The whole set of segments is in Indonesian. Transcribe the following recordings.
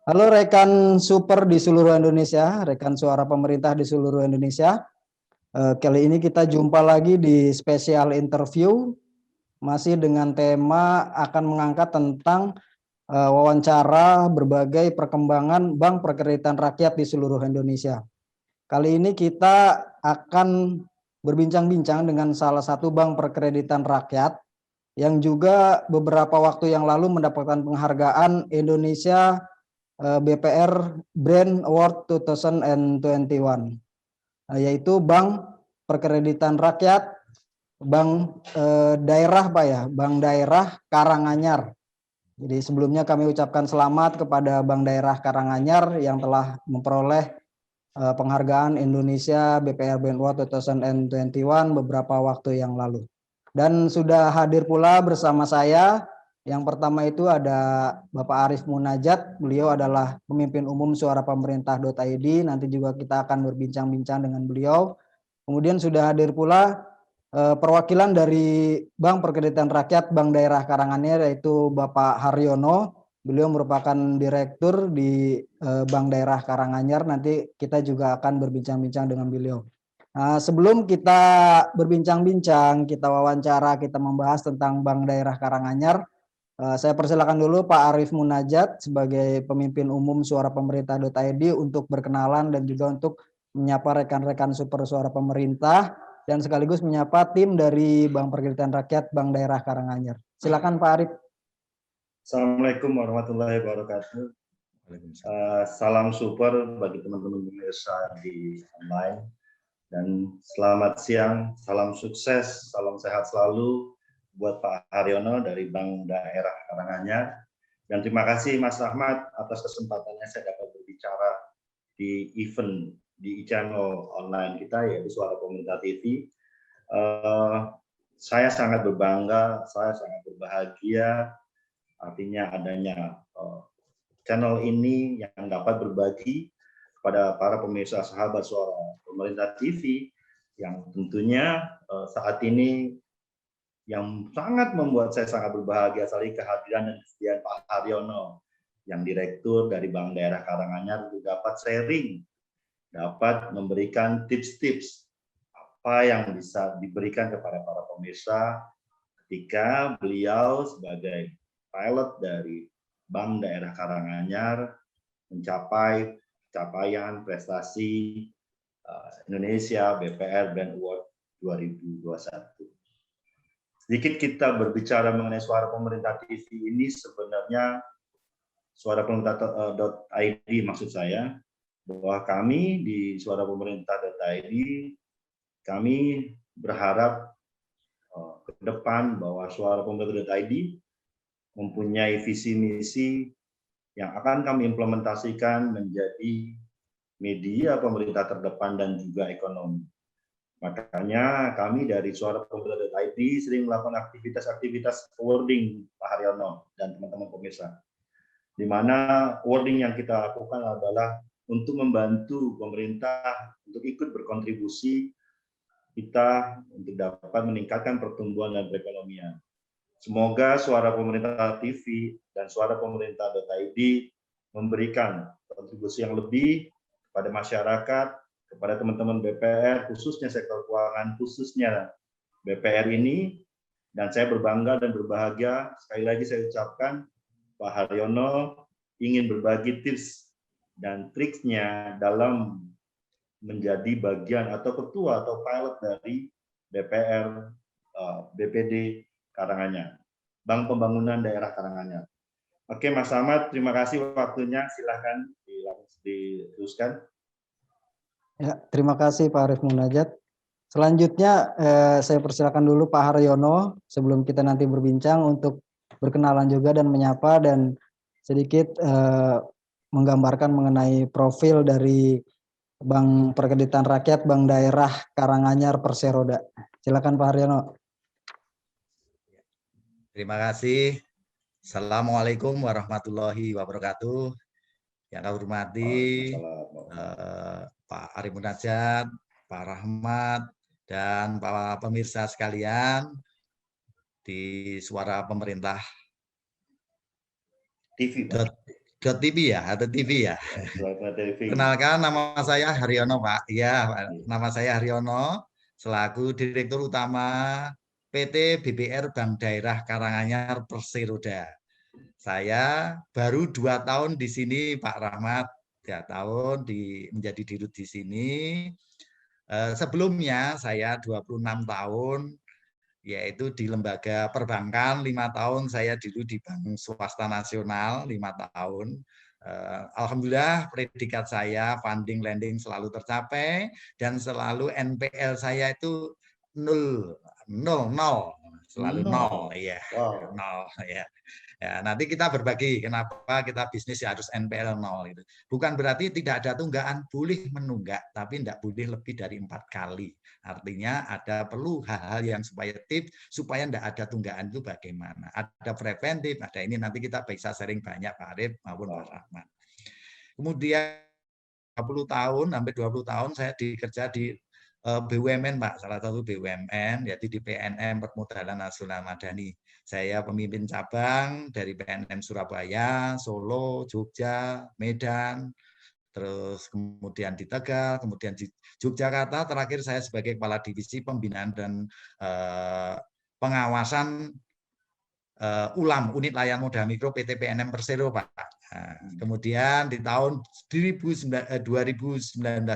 Halo rekan super di seluruh Indonesia, rekan suara pemerintah di seluruh Indonesia. Kali ini kita jumpa lagi di spesial interview, masih dengan tema akan mengangkat tentang wawancara berbagai perkembangan Bank Perkreditan Rakyat di seluruh Indonesia. Kali ini kita akan berbincang-bincang dengan salah satu Bank Perkreditan Rakyat yang juga beberapa waktu yang lalu mendapatkan penghargaan Indonesia BPR Brand Award 2021, yaitu Bank Perkreditan Rakyat Bank Daerah Pak ya, Bank Daerah Karanganyar. Jadi sebelumnya kami ucapkan selamat kepada Bank Daerah Karanganyar yang telah memperoleh penghargaan Indonesia BPR Brand Award 2021 beberapa waktu yang lalu. Dan sudah hadir pula bersama saya. Yang pertama itu ada Bapak Arif Munajat, beliau adalah pemimpin umum Suara Pemerintah.id. Nanti juga kita akan berbincang-bincang dengan beliau. Kemudian sudah hadir pula perwakilan dari Bank Perkreditan Rakyat Bank Daerah Karanganyar, yaitu Bapak Haryono. Beliau merupakan direktur di Bank Daerah Karanganyar. Nanti kita juga akan berbincang-bincang dengan beliau. Nah, sebelum kita berbincang-bincang, kita wawancara, kita membahas tentang Bank Daerah Karanganyar, saya persilakan dulu Pak Arif Munajat sebagai pemimpin umum Suara Pemerintah.id untuk berkenalan dan juga untuk menyapa rekan-rekan super Suara Pemerintah dan sekaligus menyapa tim dari Bank Perkreditan Rakyat Bank Daerah Karanganyar. Silakan Pak Arif. Assalamualaikum warahmatullahi wabarakatuh. Salam super bagi teman-teman pemirsa di online, dan selamat siang, salam sukses, salam sehat selalu buat Pak Haryono dari Bank Daerah Karanganyar. Dan terima kasih Mas Ahmad atas kesempatannya saya dapat berbicara di event di channel online kita, yaitu Suara Pemerintah TV. Saya sangat berbangga, saya sangat berbahagia artinya adanya channel ini yang dapat berbagi kepada para pemirsa sahabat Suara Pemerintah TV yang tentunya saat ini yang sangat membuat saya sangat berbahagia sekali kehadiran dan kesediaan Pak Haryono yang direktur dari Bank Daerah Karanganyar dapat sharing, dapat memberikan tips-tips apa yang bisa diberikan kepada para pemirsa ketika beliau sebagai pilot dari Bank Daerah Karanganyar mencapai capaian prestasi Indonesia BPR Brand Award 2021. Sedikit kita berbicara mengenai Suara Pemerintah TV ini, sebenarnya Suara Pemerintah.id maksud saya, bahwa kami di Suara Pemerintah.id kami berharap ke depan bahwa Suara Pemerintah.id mempunyai visi misi yang akan kami implementasikan menjadi media pemerintah terdepan dan juga ekonomi. Makanya kami dari Suara Pemerintah.id sering melakukan aktivitas-aktivitas awarding Pak Haryono dan teman-teman pemirsa. Di mana awarding yang kita lakukan adalah untuk membantu pemerintah untuk ikut berkontribusi kita untuk dapat meningkatkan pertumbuhan dan perekonomian. Semoga Suara Pemerintah TV dan Suara Pemerintah.id memberikan kontribusi yang lebih kepada masyarakat, kepada teman-teman BPR, khususnya sektor keuangan, khususnya BPR ini. Dan saya berbangga dan berbahagia, sekali lagi saya ucapkan, Pak Haryono ingin berbagi tips dan triknya dalam menjadi bagian atau ketua atau pilot dari BPR BPD Karanganyar, Bank Pembangunan Daerah Karanganyar. Oke, Mas Ahmad, terima kasih waktunya. Silahkan diteruskan. Ya, terima kasih Pak Arif Munajat. Selanjutnya saya persilakan dulu Pak Haryono sebelum kita nanti berbincang untuk berkenalan juga dan menyapa dan sedikit menggambarkan mengenai profil dari Bank Perkreditan Rakyat Bank Daerah Karanganyar Perseroda. Silakan Pak Haryono. Terima kasih. Assalamualaikum warahmatullahi wabarakatuh. Yang kami hormati Pak Arif Munajat, Pak Rahmat, dan para pemirsa sekalian di Suara Pemerintah TV. TV ya, atau TV ya. Selamat TV. Kenalkan, nama saya Haryono, Pak. Ya, nama saya Haryono, selaku Direktur Utama PT BBR Bank Daerah Karanganyar Perseroda. Saya baru 2 tahun di sini, Pak Rahmat. 3 tahun menjadi dirut di sini. Sebelumnya saya 26 tahun, yaitu di lembaga perbankan. 5 tahun saya dulu di Bank Swasta Nasional, 5 tahun. Alhamdulillah predikat saya funding lending selalu tercapai dan selalu NPL saya itu nol, selalu nol, ya, Wow. nol, ya. Ya, nanti kita berbagi kenapa kita bisnis ya harus NPL 0 itu. Bukan berarti tidak ada tunggakan, boleh menunggak, tapi tidak boleh lebih dari 4 kali. Artinya ada perlu hal-hal yang supaya tips supaya tidak ada tunggakan itu bagaimana. Ada preventif, ada ini nanti kita bisa sharing banyak Pak Arif maupun Pak Rahmat. Kemudian 20 tahun, hampir 20 tahun saya dikerja di BUMN, Pak, salah satu BUMN, yaitu di PNM Permodalan Nasional Madani. Saya pemimpin cabang dari PNM Surabaya, Solo, Jogja, Medan, terus kemudian di Tegal, kemudian di Yogyakarta, terakhir saya sebagai Kepala Divisi Pembinaan dan Pengawasan ULAM, Unit Layanan Modal Mikro PT PNM Persero, Pak. Nah, kemudian di tahun 2019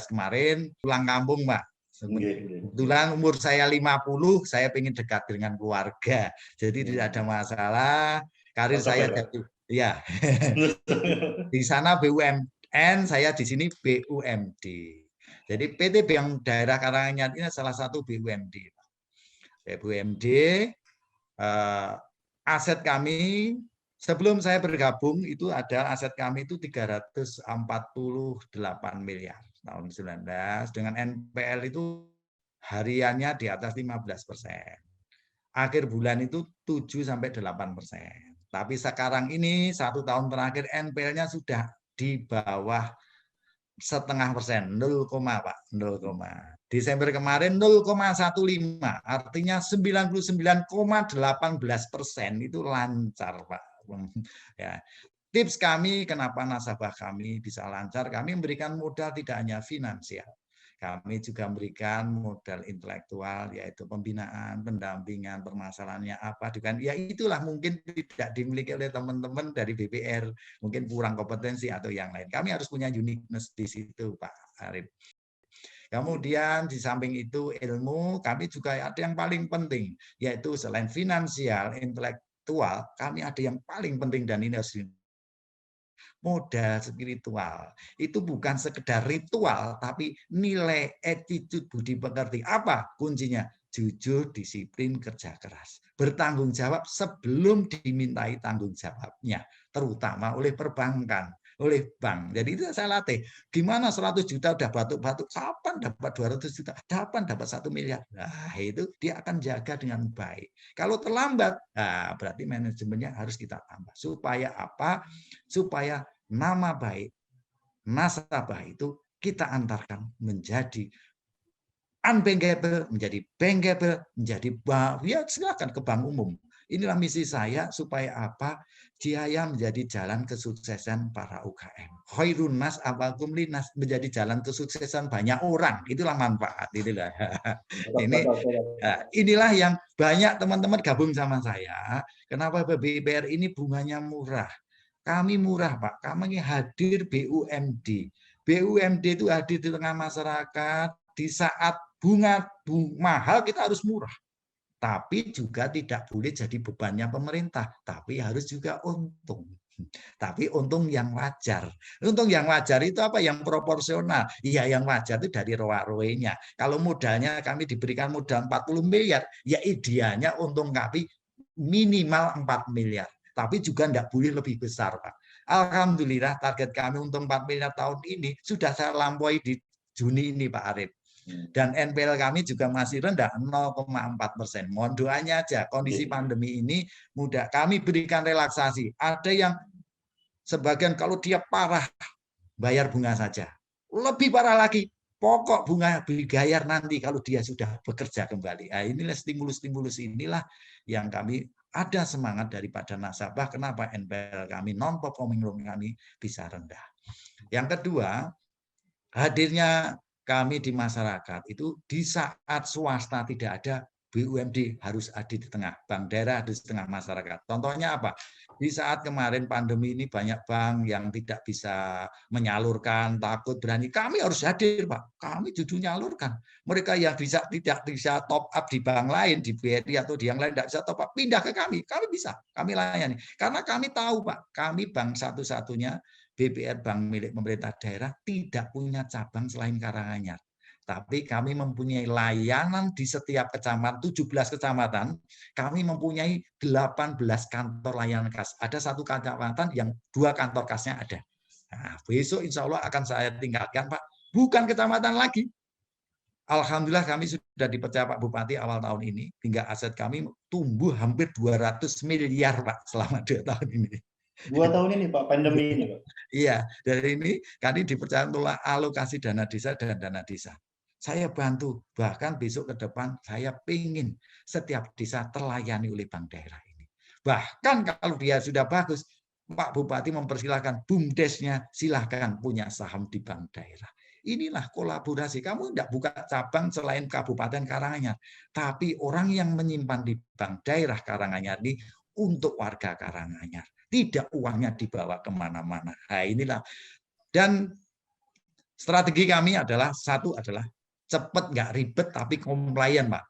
kemarin, pulang kampung, Pak. Kebetulan umur saya 50, saya ingin dekat dengan keluarga. Jadi tidak ada masalah. Karir saya jadi ya. Di sana BUMN, saya di sini BUMD. Jadi PT Bank Daerah Karanganyar ini salah satu BUMD. BUMD aset kami sebelum saya bergabung itu ada aset kami itu 348 miliar tahun 19 dengan NPL itu hariannya di atas 15%. Akhir bulan itu 7-8%. Tapi sekarang ini 1 tahun terakhir NPL-nya sudah di bawah 0,5%, 0, Pak, 0. Desember kemarin 0,15, artinya 99,18% itu lancar, Pak. Ya. Tips kami kenapa nasabah kami bisa lancar, kami memberikan modal tidak hanya finansial. Kami juga memberikan modal intelektual, yaitu pembinaan, pendampingan, permasalahannya apa, dengan ya itulah mungkin tidak dimiliki oleh teman-teman dari BBR, mungkin kurang kompetensi atau yang lain. Kami harus punya uniqueness di situ, Pak Arif. Kemudian di samping itu ilmu, kami juga ada yang paling penting, yaitu selain finansial, intelektual, kami ada yang paling penting dan ini harus modal spiritual. Itu bukan sekedar ritual, tapi nilai, attitude, budi pekerti. Apa kuncinya? Jujur, disiplin, kerja keras. Bertanggung jawab sebelum dimintai tanggung jawabnya, terutama oleh perbankan, oleh bank. Jadi itu saya latih. Gimana 100 juta udah batuk-batuk, kapan dapat 200 juta, kapan dapat 1 miliar. Nah, itu dia akan jaga dengan baik. Kalau terlambat, nah, berarti manajemennya harus kita tambah. Supaya apa? Supaya nama baik nasabah itu kita antarkan menjadi unbankable, menjadi bankable, menjadi ya silakan ke bank umum. Inilah misi saya supaya apa? Dia menjadi jalan kesuksesan para UKM. Khairun nas abakum linas, menjadi jalan kesuksesan banyak orang. Itulah manfaat. Inilah. Inilah yang banyak teman-teman gabung sama saya. Kenapa BBR ini bunganya murah? Kami murah, Pak. Kami hadir BUMD. BUMD itu hadir di tengah masyarakat. Di saat bunga mahal, kita harus murah. Tapi juga tidak boleh jadi bebannya pemerintah. Tapi harus juga untung. Tapi untung yang wajar. Untung yang wajar itu apa? Yang proporsional. Iya, yang wajar itu dari ROA-ROE-nya. Kalau modalnya kami diberikan modal 40 miliar, ya idealnya untung kami minimal 4 miliar. Tapi juga tidak boleh lebih besar, Pak. Alhamdulillah target kami untung 4 miliar tahun ini sudah saya lampaui di Juni ini, Pak Arif. Dan NPL kami juga masih rendah, 0,4%. Mohon doanya aja, kondisi pandemi ini mudah. Kami berikan relaksasi. Ada yang sebagian kalau dia parah, bayar bunga saja. Lebih parah lagi, pokok bunga bayar nanti kalau dia sudah bekerja kembali. Nah, inilah stimulus-stimulus inilah yang kami ada semangat daripada nasabah, kenapa NPL kami, non-performing loan kami bisa rendah. Yang kedua, hadirnya kami di masyarakat itu di saat swasta tidak ada, BUMD harus ada di tengah, bank daerah di tengah masyarakat. Contohnya apa? Di saat kemarin pandemi ini banyak bank yang tidak bisa menyalurkan, takut berani. Kami harus hadir, Pak. Kami jujur nyalurkan. Mereka yang tidak bisa top up di bank lain, di BRI atau di yang lain tidak bisa top up, pindah ke kami. Kami bisa, kami layani. Karena kami tahu, Pak, kami bank satu-satunya BBR, bank milik pemerintah daerah, tidak punya cabang selain Karanganyar. Tapi kami mempunyai layanan di setiap kecamatan, 17 kecamatan, kami mempunyai 18 kantor layanan kas. Ada satu kecamatan yang 2 kantor kasnya ada. Nah, besok insya Allah akan saya tingkatkan, Pak. Bukan kecamatan lagi. Alhamdulillah kami sudah dipercaya Pak Bupati awal tahun ini, hingga aset kami tumbuh hampir 200 miliar, Pak, selama 2 tahun ini. 2 tahun ini Pak, pandemi ini Pak. Iya, dari ini kami dipercaya untuk alokasi dana desa dan dana desa. Saya bantu, bahkan besok ke depan saya ingin setiap desa terlayani oleh bank daerah ini. Bahkan kalau dia sudah bagus, Pak Bupati mempersilahkan BUMDes-nya silahkan punya saham di bank daerah. Inilah kolaborasi. Kamu tidak buka cabang selain Kabupaten Karanganyar, tapi orang yang menyimpan di bank daerah Karanganyar ini untuk warga Karanganyar. Tidak uangnya dibawa kemana-mana. Nah, inilah. Dan strategi kami adalah, satu adalah cepat, nggak ribet, tapi komplain, Pak.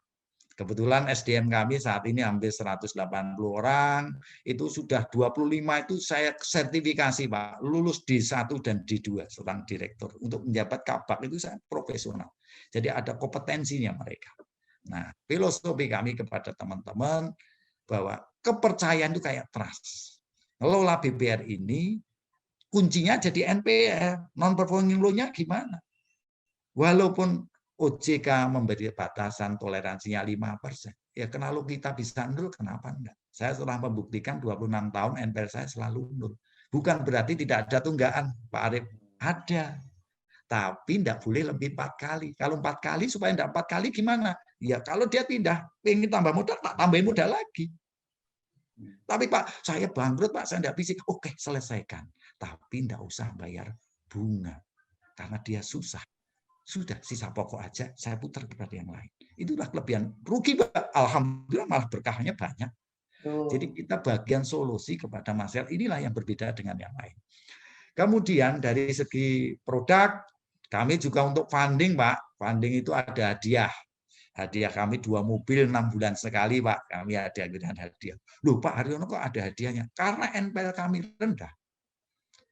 Kebetulan SDM kami saat ini hampir 180 orang, itu sudah 25 itu saya sertifikasi, Pak, lulus D1 dan D2 seorang direktur. Untuk menjabat kabak itu saya profesional. Jadi ada kompetensinya mereka. Nah, filosofi kami kepada teman-teman bahwa kepercayaan itu kayak trust. Ngelola BBR ini kuncinya jadi NPL, non-performing loan-nya gimana? Walaupun OJK memberi batasan toleransinya 5%, ya kalau kita bisa nol, kenapa enggak? Saya telah membuktikan 26 tahun NPL saya selalu nol. Bukan berarti tidak ada tunggakan, Pak Arif. Ada. Tapi tidak boleh lebih 4 kali. Kalau 4 kali, supaya tidak 4 kali gimana? Ya kalau dia pindah, ingin tambah modal, tak tambahin modal lagi. Tapi Pak, saya bangkrut Pak, saya tidak bisa. Oke, selesaikan. Tapi tidak usah bayar bunga. Karena dia susah. Sudah, sisa pokok aja, saya putar kepada yang lain. Itulah kelebihan. Rugi Pak, alhamdulillah malah berkahnya banyak. Jadi kita bagian solusi kepada masyarakat, inilah yang berbeda dengan yang lain. Kemudian dari segi produk, kami juga untuk funding Pak. Funding itu ada hadiah. Hadiah kami 2 mobil 6 bulan sekali, Pak. Kami ada hadiah. Loh, Pak Haryono kok ada hadiahnya? Karena NPL kami rendah.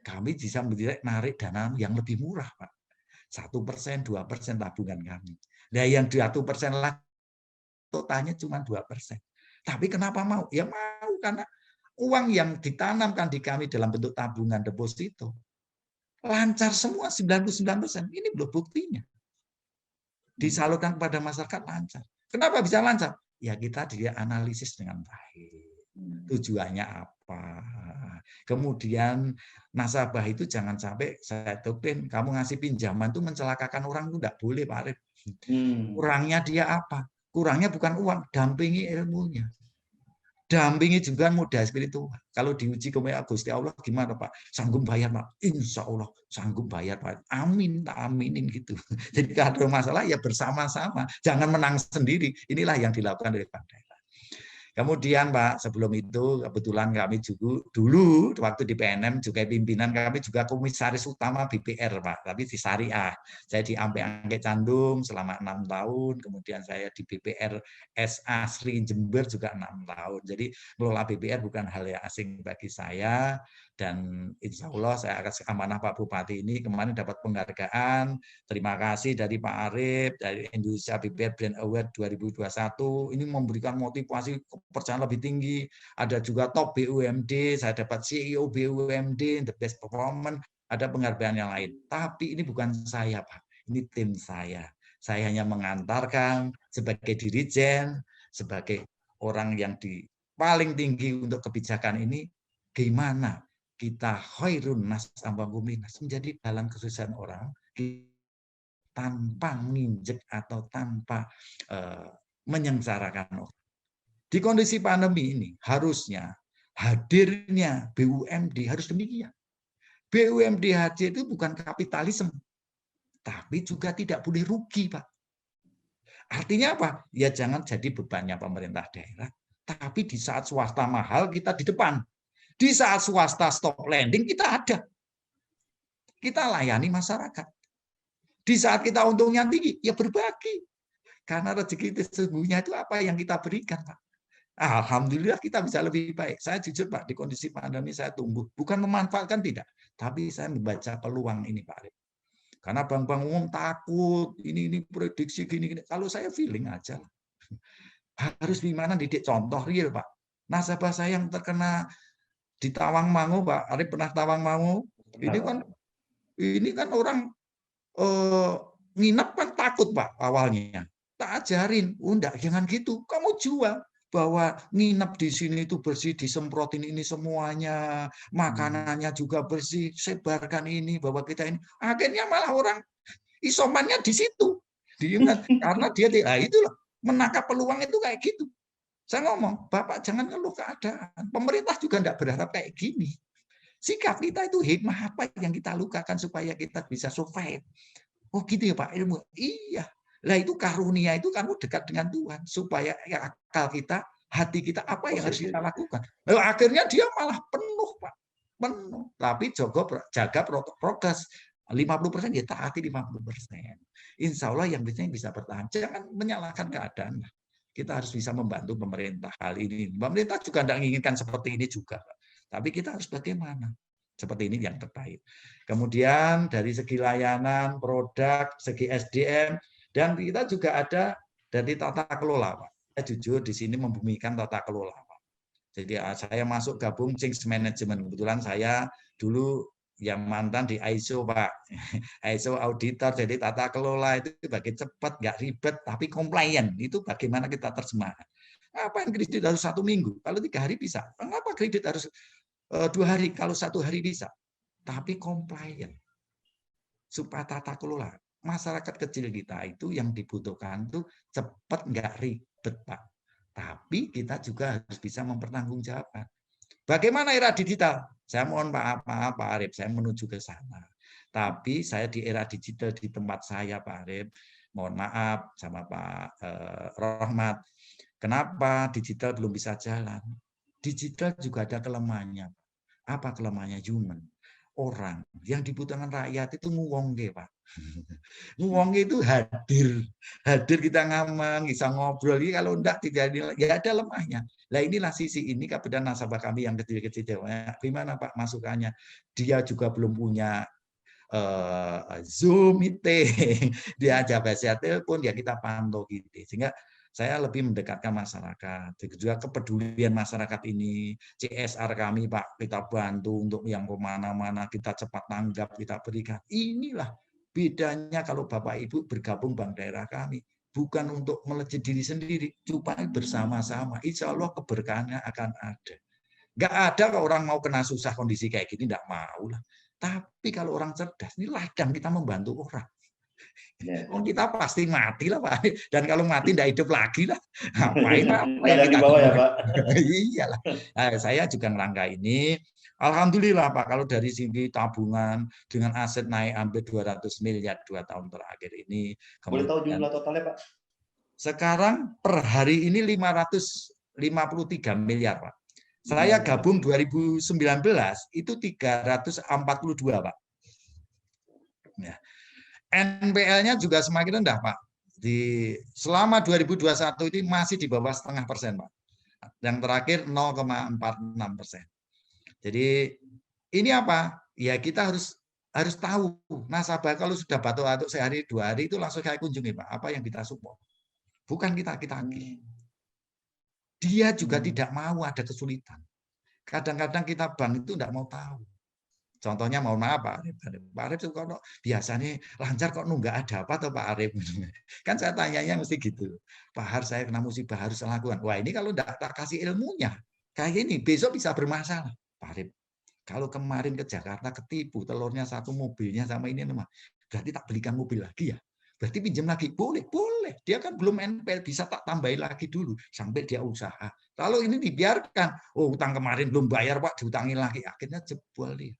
Kami bisa menarik dana yang lebih murah, Pak. 1%, 2% tabungan kami. Nah, yang 1% lah totalnya cuma 2%. Tapi kenapa mau? Ya mau karena uang yang ditanamkan di kami dalam bentuk tabungan deposito lancar semua 99%. Ini belum buktinya. Disalurkan kepada masyarakat lancar. Kenapa bisa lancar? Ya kita dia analisis dengan baik. Tujuannya apa? Kemudian nasabah itu jangan sampai saya doktrin kamu ngasih pinjaman itu mencelakakan orang itu tidak boleh, Pak Arif. Kurangnya dia apa? Kurangnya bukan uang, dampingi ilmunya. Dampingi juga modal spiritual. Kalau diuji kepada Gusti Allah gimana Pak? Sanggup bayar Pak? Insya Allah sanggup bayar Pak. Amin, tak aminin gitu. Jadi kalau ada masalah ya bersama-sama. Jangan menang sendiri. Inilah yang dilakukan oleh Bank Daerah. Kemudian Pak, sebelum itu kebetulan kami juga dulu waktu di PNM juga pimpinan kami juga komisaris utama BPR Pak, tapi di Syariah. Saya di Angke Candung selama 6 tahun, kemudian saya di BPR SA Sri Jember juga 6 tahun. Jadi mengelola BPR bukan hal yang asing bagi saya, dan insya Allah saya akan amanah Pak Bupati ini kemarin dapat penghargaan. Terima kasih dari Pak Arif, dari Indonesia BPR Brand Award 2021. Ini memberikan motivasi kepercayaan lebih tinggi. Ada juga top BUMD, saya dapat CEO BUMD, the best performance, ada penghargaan yang lain. Tapi ini bukan saya, Pak. Ini tim saya. Saya hanya mengantarkan sebagai dirijen, sebagai orang yang di paling tinggi untuk kebijakan ini, gimana kita khairun nas ambangkuminas, menjadi dalam kesusahan orang tanpa menginjek atau tanpa menyengsarakan orang. Di kondisi pandemi ini harusnya hadirnya BUMD harus demikian. BUMD hadir itu bukan kapitalisme, tapi juga tidak boleh rugi, Pak. Artinya apa? Ya jangan jadi bebannya pemerintah daerah, tapi di saat swasta mahal kita di depan. Di saat swasta stop landing kita ada. Kita layani masyarakat. Di saat kita untungnya tinggi, ya berbagi. Karena rezeki sesungguhnya itu apa yang kita berikan, Pak. Alhamdulillah kita bisa lebih baik. Saya jujur, Pak, di kondisi pandemi saya tumbuh. Bukan memanfaatkan, tidak. Tapi saya membaca peluang ini, Pak Arif. Karena bank-bank umum takut, ini prediksi gini. Kalau saya feeling aja. Harus gimana didik contoh real, Pak. Nasabah saya yang terkena di Tawangmangu, Pak Arif pernah Tawangmangu. Ini kan orang nginep kan takut, Pak, awalnya. Tak ajarin, enggak, jangan gitu. Kamu jual bahwa nginep di sini itu bersih, disemprotin ini semuanya, makanannya juga bersih, sebarkan ini bahwa kita ini. Akhirnya malah orang isomannya di situ. Diingat karena dia itulah menangkap peluang itu kayak gitu. Saya ngomong, Bapak jangan ngeluh keadaan. Pemerintah juga enggak berharap kayak gini. Sikap kita itu hikmah apa yang kita lukakan supaya kita bisa survive. Oh gitu ya Pak ilmu. Iya. Lah itu karunia itu kamu dekat dengan Tuhan supaya akal kita, hati kita apa yang harus kita lakukan. Lalu akhirnya dia malah penuh, Pak. Penuh. Tapi jaga progres 50% ya taati 50%. Insya Allah yang bisa bertahan. Jangan menyalahkan keadaan. Kita harus bisa membantu pemerintah hal ini. Pemerintah juga tidak menginginkan seperti ini juga. Tapi kita harus bagaimana? Seperti ini yang terbaik. Kemudian dari segi layanan, produk, segi SDM, dan kita juga ada dari tata kelola, Pak. Saya jujur di sini membumikan tata kelola, Pak. Jadi saya masuk gabung Change Management. Kebetulan saya dulu yang mantan di ISO, Pak. ISO auditor, jadi tata kelola itu bagi cepat, nggak ribet, tapi compliant. Itu bagaimana kita terjemahkan. Ngapain kredit harus 1 minggu? Kalau 3 hari bisa. Kenapa kredit harus 2 hari? Kalau 1 hari bisa. Tapi compliant. Supaya tata kelola. Masyarakat kecil kita itu yang dibutuhkan itu cepat, nggak ribet, Pak. Tapi kita juga harus bisa mempertanggungjawabkan. Bagaimana era digital? Saya mohon maaf, Pak Arif, saya menuju ke sana. Tapi saya di era digital di tempat saya, Pak Arif, mohon maaf sama Pak Rohmat. Kenapa digital belum bisa jalan? Digital juga ada kelemahannya. Apa kelemahannya? Human. Orang yang dibutuhkan rakyat itu nguwongke, Pak. Nguwongke itu hadir kita ngaman, bisa ngobrol. Kalau enggak tidak ya ada lemahnya. Nah inilah sisi ini kepada nasabah kami yang kecil-kecil. Gimana Pak masukannya? Dia juga belum punya Zoom meeting, dia aja bisa telepon, ya kita pantau gitu. Sehingga saya lebih mendekatkan masyarakat, juga kepedulian masyarakat ini, CSR kami Pak, kita bantu untuk yang kemana-mana, kita cepat tanggap, kita berikan. Inilah bedanya kalau Bapak Ibu bergabung bank daerah kami, bukan untuk melejit diri sendiri, supaya bersama-sama, insya Allah keberkahannya akan ada. Nggak ada kalau orang mau kena susah kondisi kayak gini, nggak mau lah. Tapi kalau orang cerdas, ini ladang kita membantu orang. Kita pasti mati lah Pak. Dan kalau mati tidak hidup lagi lah. Ngapain apa yang kita bawa ya Pak? Iyalah. Nah, saya juga ngerangka ini. Alhamdulillah Pak, kalau dari segi tabungan dengan aset naik hampir 200 miliar 2 tahun terakhir ini. Boleh tahu jumlah totalnya Pak? Sekarang per hari ini 553 miliar Pak. Saya gabung 2019 itu 342 Pak. Ya. NPL-nya juga semakin rendah, Pak. Selama 2021 ini masih di bawah 0,5%, Pak. Yang terakhir 0,46%. Jadi ini apa? Ya kita harus tahu nasabah kalau sudah batuk-batuk sehari 2 hari itu langsung saya kunjungi, Pak. Apa yang kita support? Bukan kita Dia juga tidak mau ada kesulitan. Kadang-kadang kita bank itu tidak mau tahu. Contohnya mohon maaf Pak Arif. Pak Arif itu kok biasanya lancar kok nggak ada apa tuh Pak Arif. Kan saya tanyanya mesti gitu. Pak Har saya kena musibah harus lakukan. Wah ini kalau enggak tak kasih ilmunya kayak ini besok bisa bermasalah. Pak Arif kalau kemarin ke Jakarta ketipu telurnya 1 mobilnya sama ini berarti tak belikan mobil lagi ya. Berarti pinjam lagi, boleh, boleh. Dia kan belum NPL, bisa tak tambahin lagi dulu sampai dia usaha. Kalau ini dibiarkan, oh utang kemarin belum bayar Pak, diutangin lagi, akhirnya jebol dia.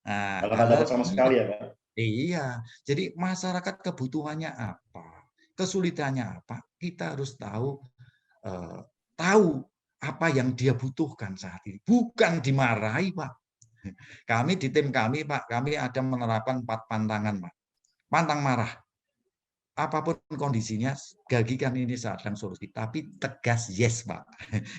Nah, Malah nggak dapat sama sekali ya Pak. iya, jadi masyarakat kebutuhannya apa, kesulitannya apa, kita harus tahu tahu apa yang dia butuhkan saat ini, bukan dimarahi Pak. Kami di tim kami Pak, kami ada menerapkan 4 pantangan Pak. Pantang marah, apapun kondisinya, gagikan ini sedang solusi, tapi tegas yes Pak.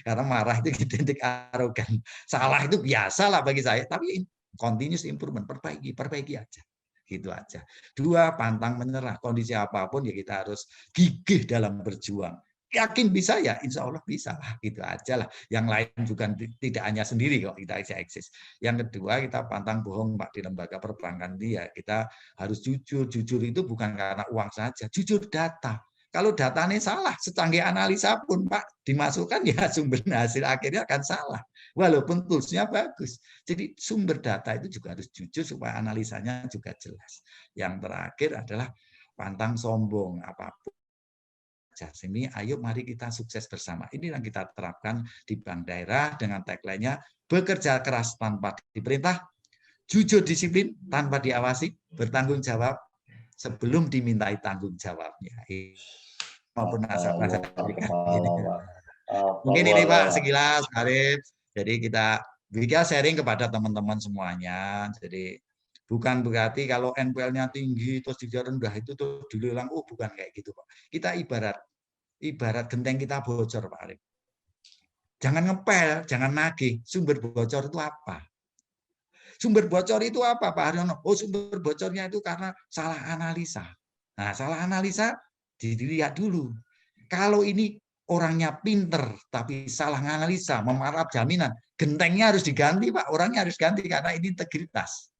Karena marah itu identik arogan. Salah itu biasa lah bagi saya, tapi continuous improvement, perbaiki aja. Gitu aja. 2, pantang menyerah. Kondisi apapun ya kita harus gigih dalam berjuang. Yakin bisa ya, insya Allah bisa lah. Gitu aja lah. Yang lain juga tidak hanya sendiri kok kita bisa eksis. Yang kedua, kita pantang bohong Pak di lembaga perbankan dia. Kita harus jujur. Jujur itu bukan karena uang saja, jujur data. Kalau datanya salah, secanggih analisa pun Pak dimasukkan ya sumber hasil akhirnya akan salah. Walaupun toolsnya bagus. Jadi sumber data itu juga harus jujur supaya analisanya juga jelas. Yang terakhir adalah pantang sombong apapun. Ini ayo mari kita sukses bersama. Ini yang kita terapkan di bank daerah dengan tagline-nya bekerja keras tanpa diperintah, jujur disiplin tanpa diawasi, bertanggung jawab sebelum dimintai tanggung jawabnya. Maupun nasabah ini. Mungkin ini Pak sekilas Arif. Jadi kita sharing kepada teman-teman semuanya. Jadi bukan berarti kalau NPL-nya tinggi terus dia rendah itu tuh dilelang, oh bukan kayak gitu Pak. Kita ibarat genteng kita bocor Pak Arif. Jangan ngepel, jangan nagih. Sumber bocor itu apa? Sumber bocor itu apa Pak Haryono? Oh sumber bocornya itu karena salah analisa. Nah salah analisa dilihat dulu. Kalau ini orangnya pinter tapi salah analisa, memarap jaminan, gentengnya harus diganti Pak, orangnya harus ganti karena ini integritas.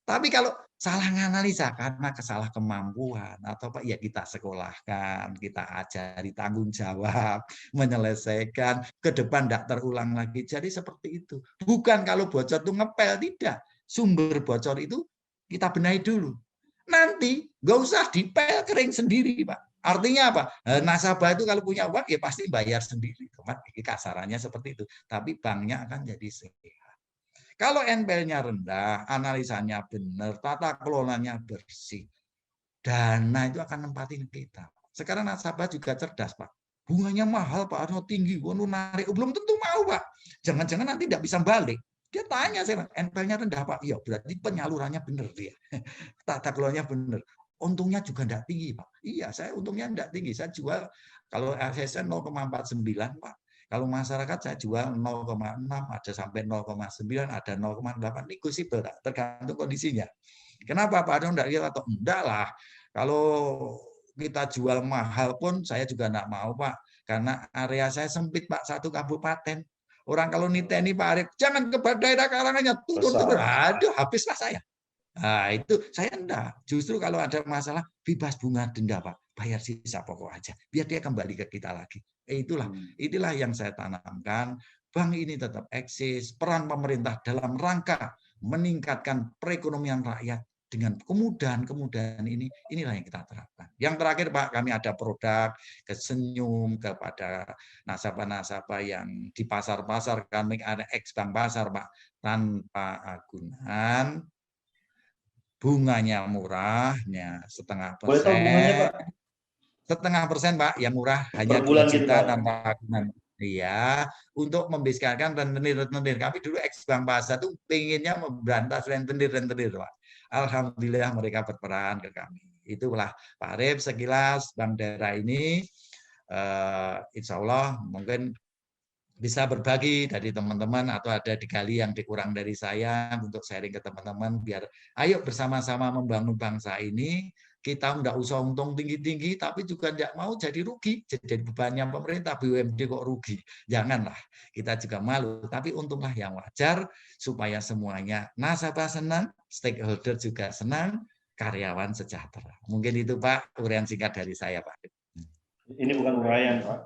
Tapi kalau salah analisa karena kesalah kemampuan atau Pak ya kita sekolahkan, kita ajari tanggung jawab, menyelesaikan, ke depan tidak terulang lagi. Jadi seperti itu. Bukan kalau bocor itu ngepel, tidak. Sumber bocor itu kita benahi dulu. Nanti nggak usah dipel kering sendiri Pak. Artinya apa? Nasabah itu kalau punya uang ya pasti bayar sendiri. Kasarannya seperti itu. Tapi banknya akan jadi sehat. Kalau NPL-nya rendah, analisanya benar, tata kelolanya bersih, dana itu akan nempatin kita. Sekarang nasabah juga cerdas, Pak. Bunganya mahal, Pak Arno tinggi, narik. Belum tentu mau, Pak. Jangan-jangan nanti tidak bisa balik. Dia tanya, saya NPL-nya rendah, Pak. Iya, berarti penyalurannya benar dia. Tata kelolanya benar. Untungnya juga tidak tinggi, Pak. Iya, saya untungnya tidak tinggi. Saya jual, kalau ASN 0,49, Pak. Kalau masyarakat saya jual 0,6, ada sampai 0,9, ada 0,8, negosible, tergantung kondisinya. Kenapa Pak Arno tidak atau enggak lah? Kalau kita jual mahal pun saya juga enggak mau Pak, karena area saya sempit Pak, 1 kabupaten. Orang kalau niteni Pak Arif, jangan ke daerah Karanganyar, turun, aduh habislah saya. Nah, itu saya enggak. Justru kalau ada masalah, bebas bunga denda Pak, bayar sisa pokok aja, biar dia kembali ke kita lagi. Inilah yang saya tanamkan. Bank ini tetap eksis, peran pemerintah dalam rangka meningkatkan perekonomian rakyat dengan kemudahan inilah yang kita terapkan. Yang terakhir Pak, kami ada produk kesenyum kepada nasabah-nasabah yang di pasar-pasar, kami ada ex bank pasar Pak, tanpa agunan, bunganya murahnya 0,5%. Boleh tahu bunganya Pak? 0,5% Pak, yang murah hanya 2 juta tanpa agunan. Iya, untuk membiskarkan rentenir. Kami dulu ex bank pasar tuh pengennya memberantas rentenir Pak. Alhamdulillah mereka berperan ke kami. Itulah Pak Arif sekilas bank daerah ini. Insya Allah mungkin bisa berbagi dari teman-teman atau ada digali yang dikurang dari saya untuk sharing ke teman-teman biar ayo bersama-sama membangun bangsa ini. Kita nggak usah untung tinggi-tinggi, tapi juga tidak mau jadi rugi, jadi bebannya pemerintah, BUMD kok rugi. Janganlah, kita juga malu, tapi untunglah yang wajar, supaya semuanya nasabah senang, stakeholder juga senang, karyawan sejahtera. Mungkin itu Pak, uraian singkat dari saya Pak. Ini bukan uraian Pak.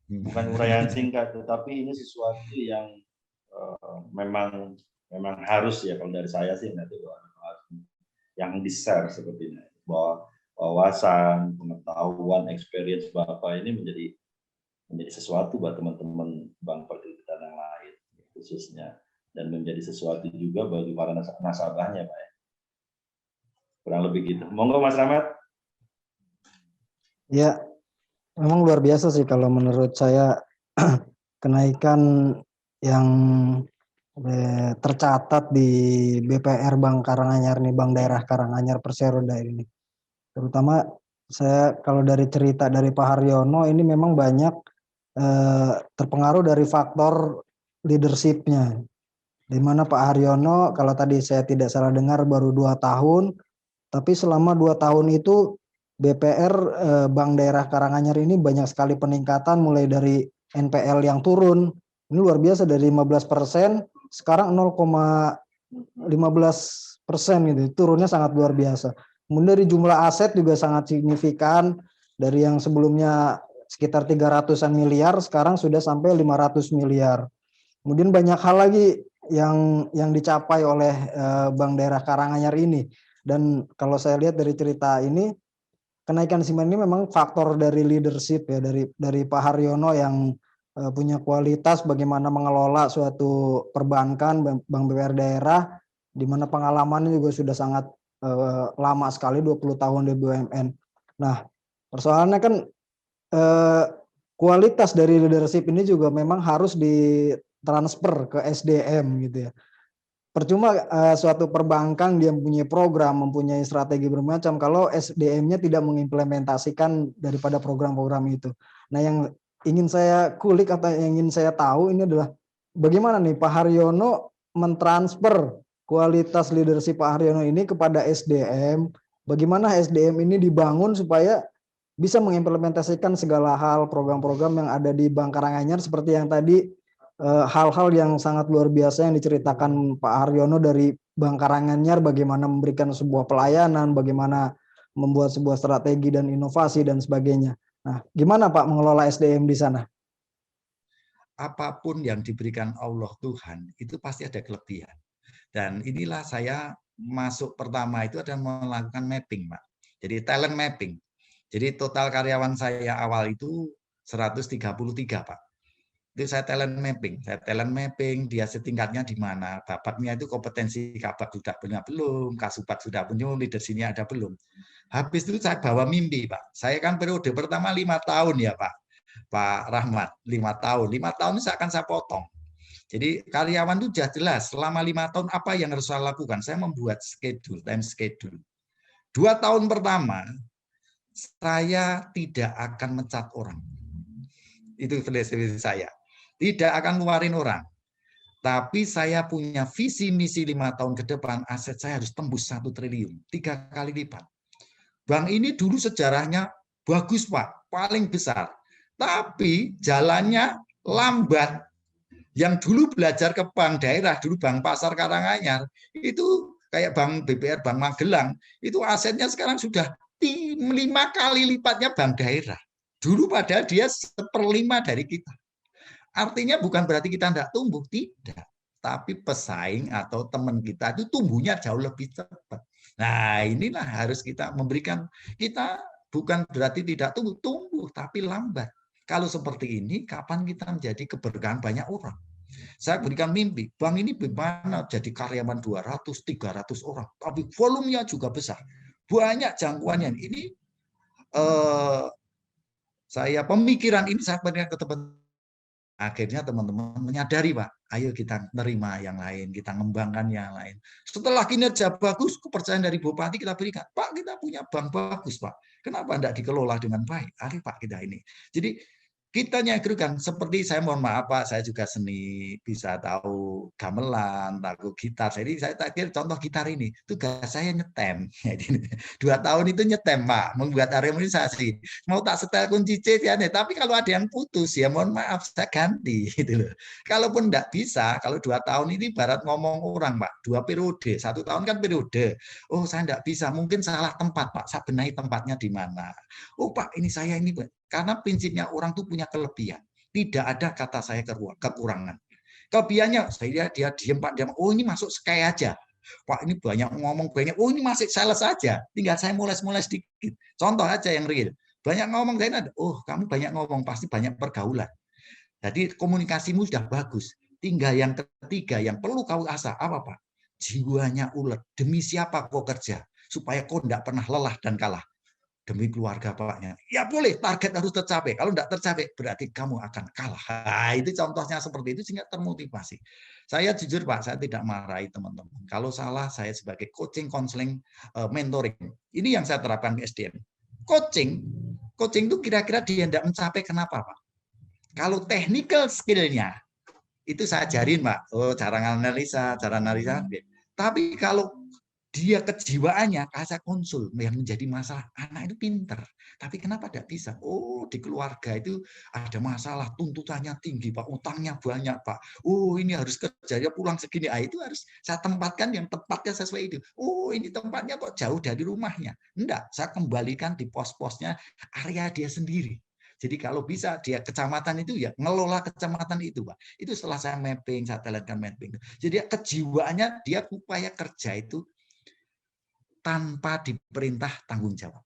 Bukan uraian singkat, tetapi ini sesuatu yang memang harus ya, kalau dari saya sih nanti yang di-share seperti ini, bahwa wawasan, pengetahuan, experience Bapak ini menjadi sesuatu buat teman-teman bank perkreditan yang lain khususnya, dan menjadi sesuatu juga bagi para nasabahnya, Pak. Kurang lebih gitu. Monggo Mas Rahmat. Ya, memang luar biasa sih kalau menurut saya kenaikan yang tercatat di BPR Bank Karanganyar nih, Bank Daerah Karanganyar Perseroda ini. Terutama saya kalau dari cerita dari Pak Haryono ini memang banyak terpengaruh dari faktor leadership-nya. Di mana Pak Haryono kalau tadi saya tidak salah dengar baru 2 tahun, tapi selama 2 tahun itu BPR Bank Daerah Karanganyar ini banyak sekali peningkatan mulai dari NPL yang turun. Ini luar biasa dari 15% sekarang 0,15% gitu. Turunnya sangat luar biasa. Kemudian dari jumlah aset juga sangat signifikan, dari yang sebelumnya sekitar 300-an miliar sekarang sudah sampai 500 miliar. Kemudian banyak hal lagi yang dicapai oleh Bank Daerah Karanganyar ini. Dan kalau saya lihat dari cerita ini, kenaikan SIMAN ini memang faktor dari leadership ya, dari Pak Haryono yang punya kualitas bagaimana mengelola suatu perbankan, bank BPR daerah, di mana pengalamannya juga sudah sangat lama sekali, 20 tahun di BUMN. Nah, persoalannya kan kualitas dari leadership ini juga memang harus ditransfer ke SDM gitu ya. Percuma suatu perbankan dia mempunyai program, mempunyai strategi bermacam kalau SDM-nya tidak mengimplementasikan daripada program-program itu. Nah, yang ingin saya kulik atau yang ingin saya tahu ini adalah bagaimana nih Pak Haryono mentransfer kualitas leadership Pak Haryono ini kepada SDM, bagaimana SDM ini dibangun supaya bisa mengimplementasikan segala hal program-program yang ada di Bank Karanganyar seperti yang tadi hal-hal yang sangat luar biasa yang diceritakan Pak Haryono dari Bank Karanganyar, bagaimana memberikan sebuah pelayanan, bagaimana membuat sebuah strategi dan inovasi dan sebagainya. Nah, gimana Pak mengelola SDM di sana? Apapun yang diberikan Allah Tuhan itu pasti ada kelebihan. Dan inilah saya masuk pertama itu adalah melakukan mapping, Pak. Jadi talent mapping. Jadi total karyawan saya awal itu 133, Pak. Itu saya talent mapping, dia setingkatnya di mana, bapaknya itu kompetensi kabak sudah punya belum, kasubat sudah punya, leadership-nya ada belum. Habis itu saya bawa mimpi, Pak. Saya kan periode pertama 5 tahun ya, Pak Rahmat, 5 tahun. 5 tahun saya akan saya potong. Jadi karyawan itu sudah jelas, selama 5 tahun apa yang harus saya lakukan. Saya membuat time schedule. 2 tahun pertama, saya tidak akan mencat orang. Itu filosofi saya. Tidak akan ngeluarin orang. Tapi saya punya visi misi 5 tahun ke depan, aset saya harus tembus 1 triliun, 3 kali lipat. Bank ini dulu sejarahnya bagus, Pak, paling besar. Tapi jalannya lambat. Yang dulu belajar ke bank daerah, dulu Bank Pasar Karanganyar, itu kayak Bank BPR, Bank Magelang, itu asetnya sekarang sudah 5 kali lipatnya bank daerah. Dulu padahal dia 1/5 dari kita. Artinya bukan berarti kita tidak tumbuh, tidak. Tapi pesaing atau teman kita itu tumbuhnya jauh lebih cepat. Nah, inilah harus kita memberikan, kita bukan berarti tidak tumbuh, tumbuh tapi lambat. Kalau seperti ini, kapan kita menjadi keberkahan banyak orang? Saya berikan mimpi, bank ini bagaimana jadi karyawan 200, 300 orang, tapi volumenya juga besar. Banyak jangkauannya. Ini saya pemikiran ini saya berikan ke teman. Akhirnya teman-teman menyadari, Pak, ayo kita menerima yang lain, kita ngembangkan yang lain. Setelah kinerja bagus, kepercayaan dari Bupati kita berikan. Pak, kita punya bank bagus, Pak. Kenapa tidak dikelola dengan baik? Ayo, Pak, kita ini. Jadi kita nyagrukan, seperti saya mohon maaf Pak, saya juga seni, bisa tahu gamelan, tahu gitar. Jadi saya terakhir contoh gitar ini, tugas saya nyetem. Jadi 2 tahun itu nyetem Pak, membuat harmonisasi. Mau tak setel kunci C ya, tapi kalau ada yang putus ya mohon maaf saya ganti gitu loh. Kalaupun enggak bisa, kalau 2 tahun ini barat ngomong orang Pak, 2 periode, 1 tahun kan periode. Oh saya enggak bisa, mungkin salah tempat Pak, saya benahi tempatnya di mana. Oh Pak, ini saya ini karena prinsipnya orang tuh punya kelebihan. Tidak ada kata saya kekurangan. Kelebihannya saya dia diem Pak, dia oh ini masuk sekali aja. Pak ini banyak ngomong banyak. Oh ini masih sales saja. Tinggal saya mulai sedikit. Contoh aja yang real. Banyak ngomong saya ada. Oh kamu banyak ngomong pasti banyak pergaulan. Jadi komunikasimu sudah bagus. Tinggal yang ketiga yang perlu kau asah apa Pak? Jiwanya ulet. Demi siapa kau kerja? Supaya kau tidak pernah lelah dan kalah. Demi keluarga Paknya. Ya boleh, target harus tercapai. Kalau tidak tercapai, berarti kamu akan kalah. Nah, itu contohnya seperti itu sehingga termotivasi. Saya jujur Pak, saya tidak marahi teman-teman. Kalau salah, saya sebagai coaching, counseling, mentoring. Ini yang saya terapkan di SDM. Coaching itu kira-kira dia tidak mencapai kenapa Pak? Kalau technical skill-nya, itu saya ajarin Pak. Oh, cara analisa. Tapi kalau dia kejiwaannya, saya konsul yang menjadi masalah anak itu pinter, tapi kenapa tidak bisa? Oh di keluarga itu ada masalah, tuntutannya tinggi Pak, utangnya banyak Pak. Oh ini harus kerjanya pulang segini, itu harus saya tempatkan yang tepatnya sesuai itu. Oh ini tempatnya kok jauh dari rumahnya, enggak, saya kembalikan di pos-posnya area dia sendiri. Jadi kalau bisa dia kecamatan itu ya ngelola kecamatan itu Pak. Itu setelah saya mapping, saya telankan mapping. Jadi kejiwaannya dia upaya kerja itu tanpa diperintah tanggung jawab.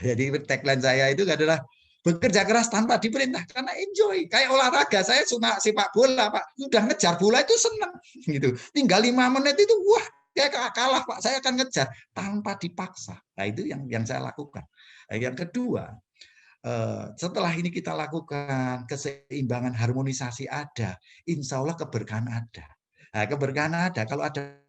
Jadi tagline saya itu adalah bekerja keras tanpa diperintah karena enjoy. Kayak olahraga, saya suka sepak bola, Pak. Sudah ngejar bola itu senang gitu. Tinggal 5 menit itu wah, kayak kalah, Pak. Saya akan ngejar tanpa dipaksa. Nah, itu yang saya lakukan. Nah, yang kedua, setelah ini kita lakukan keseimbangan harmonisasi ada, insya Allah keberkahan ada. Nah, keberkahan ada kalau ada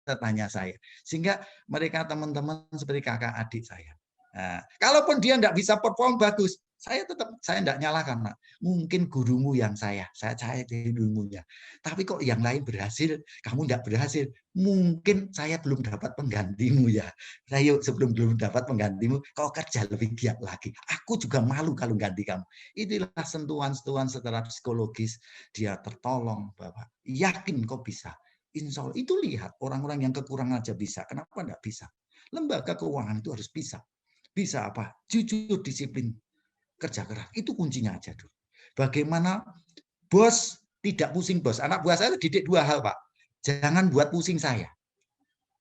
tanya saya, sehingga mereka teman-teman seperti kakak adik saya. Nah, kalaupun dia tidak bisa perform bagus, saya tidak nyalakan, Pak. Mungkin gurumu yang saya jadi gurunya. Tapi kok yang lain berhasil, kamu tidak berhasil. Mungkin saya belum dapat penggantimu ya. Saya sebelum belum dapat penggantimu, kau kerja lebih giat lagi. Aku juga malu kalau ganti kamu. Itulah sentuhan-sentuhan secara psikologis dia tertolong, Bapak. Yakin kau bisa. Insya Allah itu lihat orang-orang yang kekurangan aja bisa. Kenapa enggak bisa? Lembaga keuangan itu harus bisa. Bisa apa? Jujur, disiplin, kerja keras. Itu kuncinya aja dulu. Bagaimana bos tidak pusing bos. Anak buah saya didik 2 hal Pak. Jangan buat pusing saya.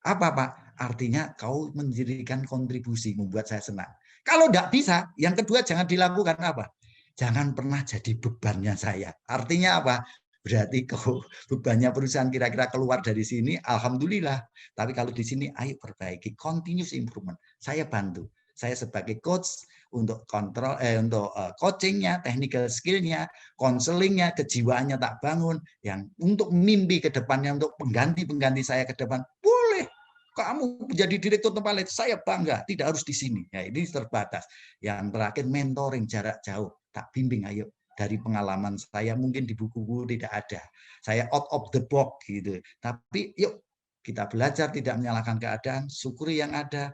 Apa Pak? Artinya kau mendirikan kontribusi, membuat saya senang. Kalau enggak bisa, yang kedua jangan dilakukan apa? Jangan pernah jadi bebannya saya. Artinya apa? Berarti kau bebannya perusahaan kira-kira keluar dari sini, alhamdulillah. Tapi kalau di sini, ayo perbaiki, continuous improvement. Saya bantu. Saya sebagai coach untuk kontrol, untuk coachingnya, technical skillnya, konselingnya, kejiwaannya tak bangun, yang untuk mimpi ke depannya, untuk pengganti saya ke depan, boleh. Kamu menjadi direktur tempat lain, saya bangga. Tidak harus di sini. Ya, ini terbatas. Yang terakhir mentoring jarak jauh, tak bimbing, ayo. Dari pengalaman saya mungkin di buku-buku tidak ada. Saya out of the box gitu. Tapi yuk kita belajar tidak menyalahkan keadaan, syukuri yang ada,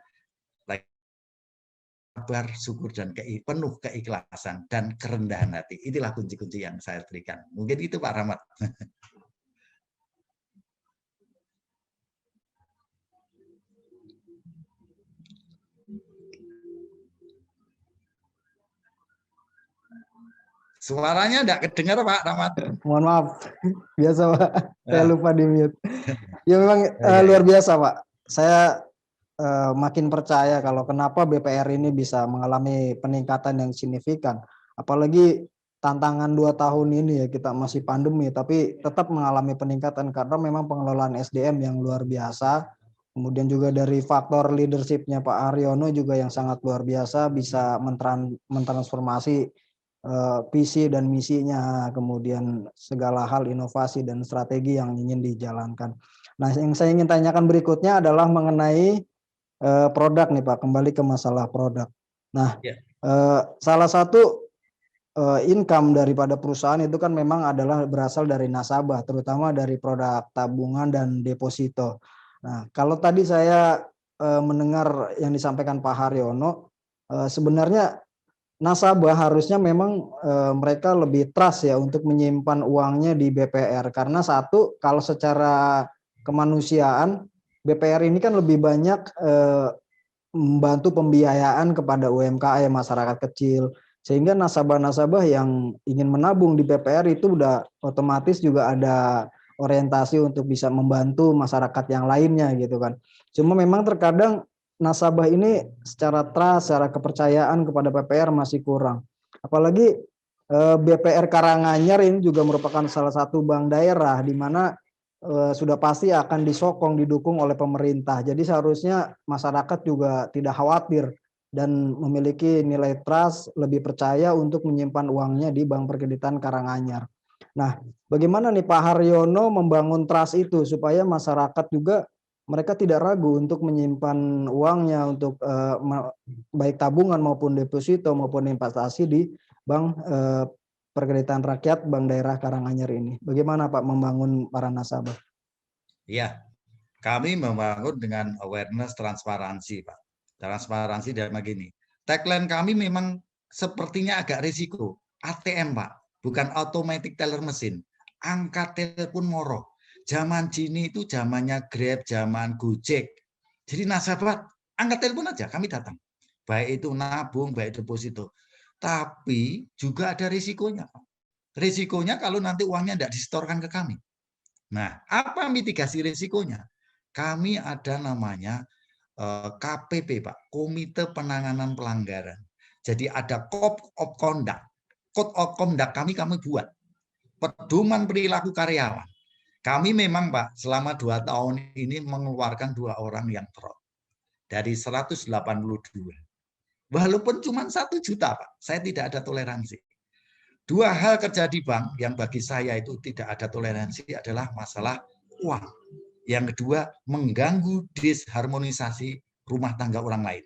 sabar, syukur dan penuh keikhlasan dan kerendahan hati. Itulah kunci-kunci yang saya berikan. Mungkin itu Pak Rahmat. Suaranya enggak kedengar Pak Rahmat. Mohon maaf, biasa Pak, saya lupa di mute. Ya memang luar biasa Pak. Saya makin percaya kalau kenapa BPR ini bisa mengalami peningkatan yang signifikan. Apalagi tantangan 2 tahun ini ya, kita masih pandemi, tapi tetap mengalami peningkatan karena memang pengelolaan SDM yang luar biasa. Kemudian juga dari faktor leadership-nya Pak Haryono juga yang sangat luar biasa, bisa mentransformasi visi dan misinya, kemudian segala hal inovasi dan strategi yang ingin dijalankan. Nah, yang saya ingin tanyakan berikutnya adalah mengenai produk nih Pak, kembali ke masalah produk. Nah, salah satu income daripada perusahaan itu kan memang adalah berasal dari nasabah, terutama dari produk tabungan dan deposito. Nah, kalau tadi saya mendengar yang disampaikan Pak Haryono, sebenarnya nasabah harusnya memang mereka lebih trust ya untuk menyimpan uangnya di BPR, karena satu, kalau secara kemanusiaan BPR ini kan lebih banyak membantu pembiayaan kepada UMKM, masyarakat kecil, sehingga nasabah-nasabah yang ingin menabung di BPR itu udah otomatis juga ada orientasi untuk bisa membantu masyarakat yang lainnya gitu kan. Cuma memang terkadang nasabah ini secara trust, secara kepercayaan kepada PPR masih kurang. Apalagi BPR Karanganyar ini juga merupakan salah satu bank daerah di mana sudah pasti akan disokong, didukung oleh pemerintah. Jadi seharusnya masyarakat juga tidak khawatir dan memiliki nilai trust, lebih percaya untuk menyimpan uangnya di Bank Perkreditan Karanganyar. Nah, bagaimana nih Pak Haryono membangun trust itu supaya masyarakat juga mereka tidak ragu untuk menyimpan uangnya untuk baik tabungan maupun deposito maupun investasi di Bank Perkreditan Rakyat Bank Daerah Karanganyar ini. Bagaimana Pak membangun para nasabah? Iya, kami membangun dengan awareness transparansi, Pak. Transparansi dalam begini. Tagline kami memang sepertinya agak risiko. ATM, Pak, bukan automatic teller mesin. Angkat telepon moro. Zaman Gini itu zamannya Grab, zaman Gojek. Jadi nasabah angkat telepon aja, kami datang. Baik itu nabung, baik deposito. Tapi juga ada risikonya, Pak. Risikonya kalau nanti uangnya tidak disetorkan ke kami. Nah, apa mitigasi risikonya? Kami ada namanya KPP, Pak, Komite Penanganan Pelanggaran. Jadi ada Code of Conduct. Code of Conduct kami buat. Pedoman perilaku karyawan. Kami memang, Pak, selama 2 tahun ini mengeluarkan 2 orang yang fraud. Dari 182. Walaupun cuma 1 juta, Pak, saya tidak ada toleransi. 2 hal kerja di bank yang bagi saya itu tidak ada toleransi adalah masalah uang. Yang kedua, mengganggu disharmonisasi rumah tangga orang lain.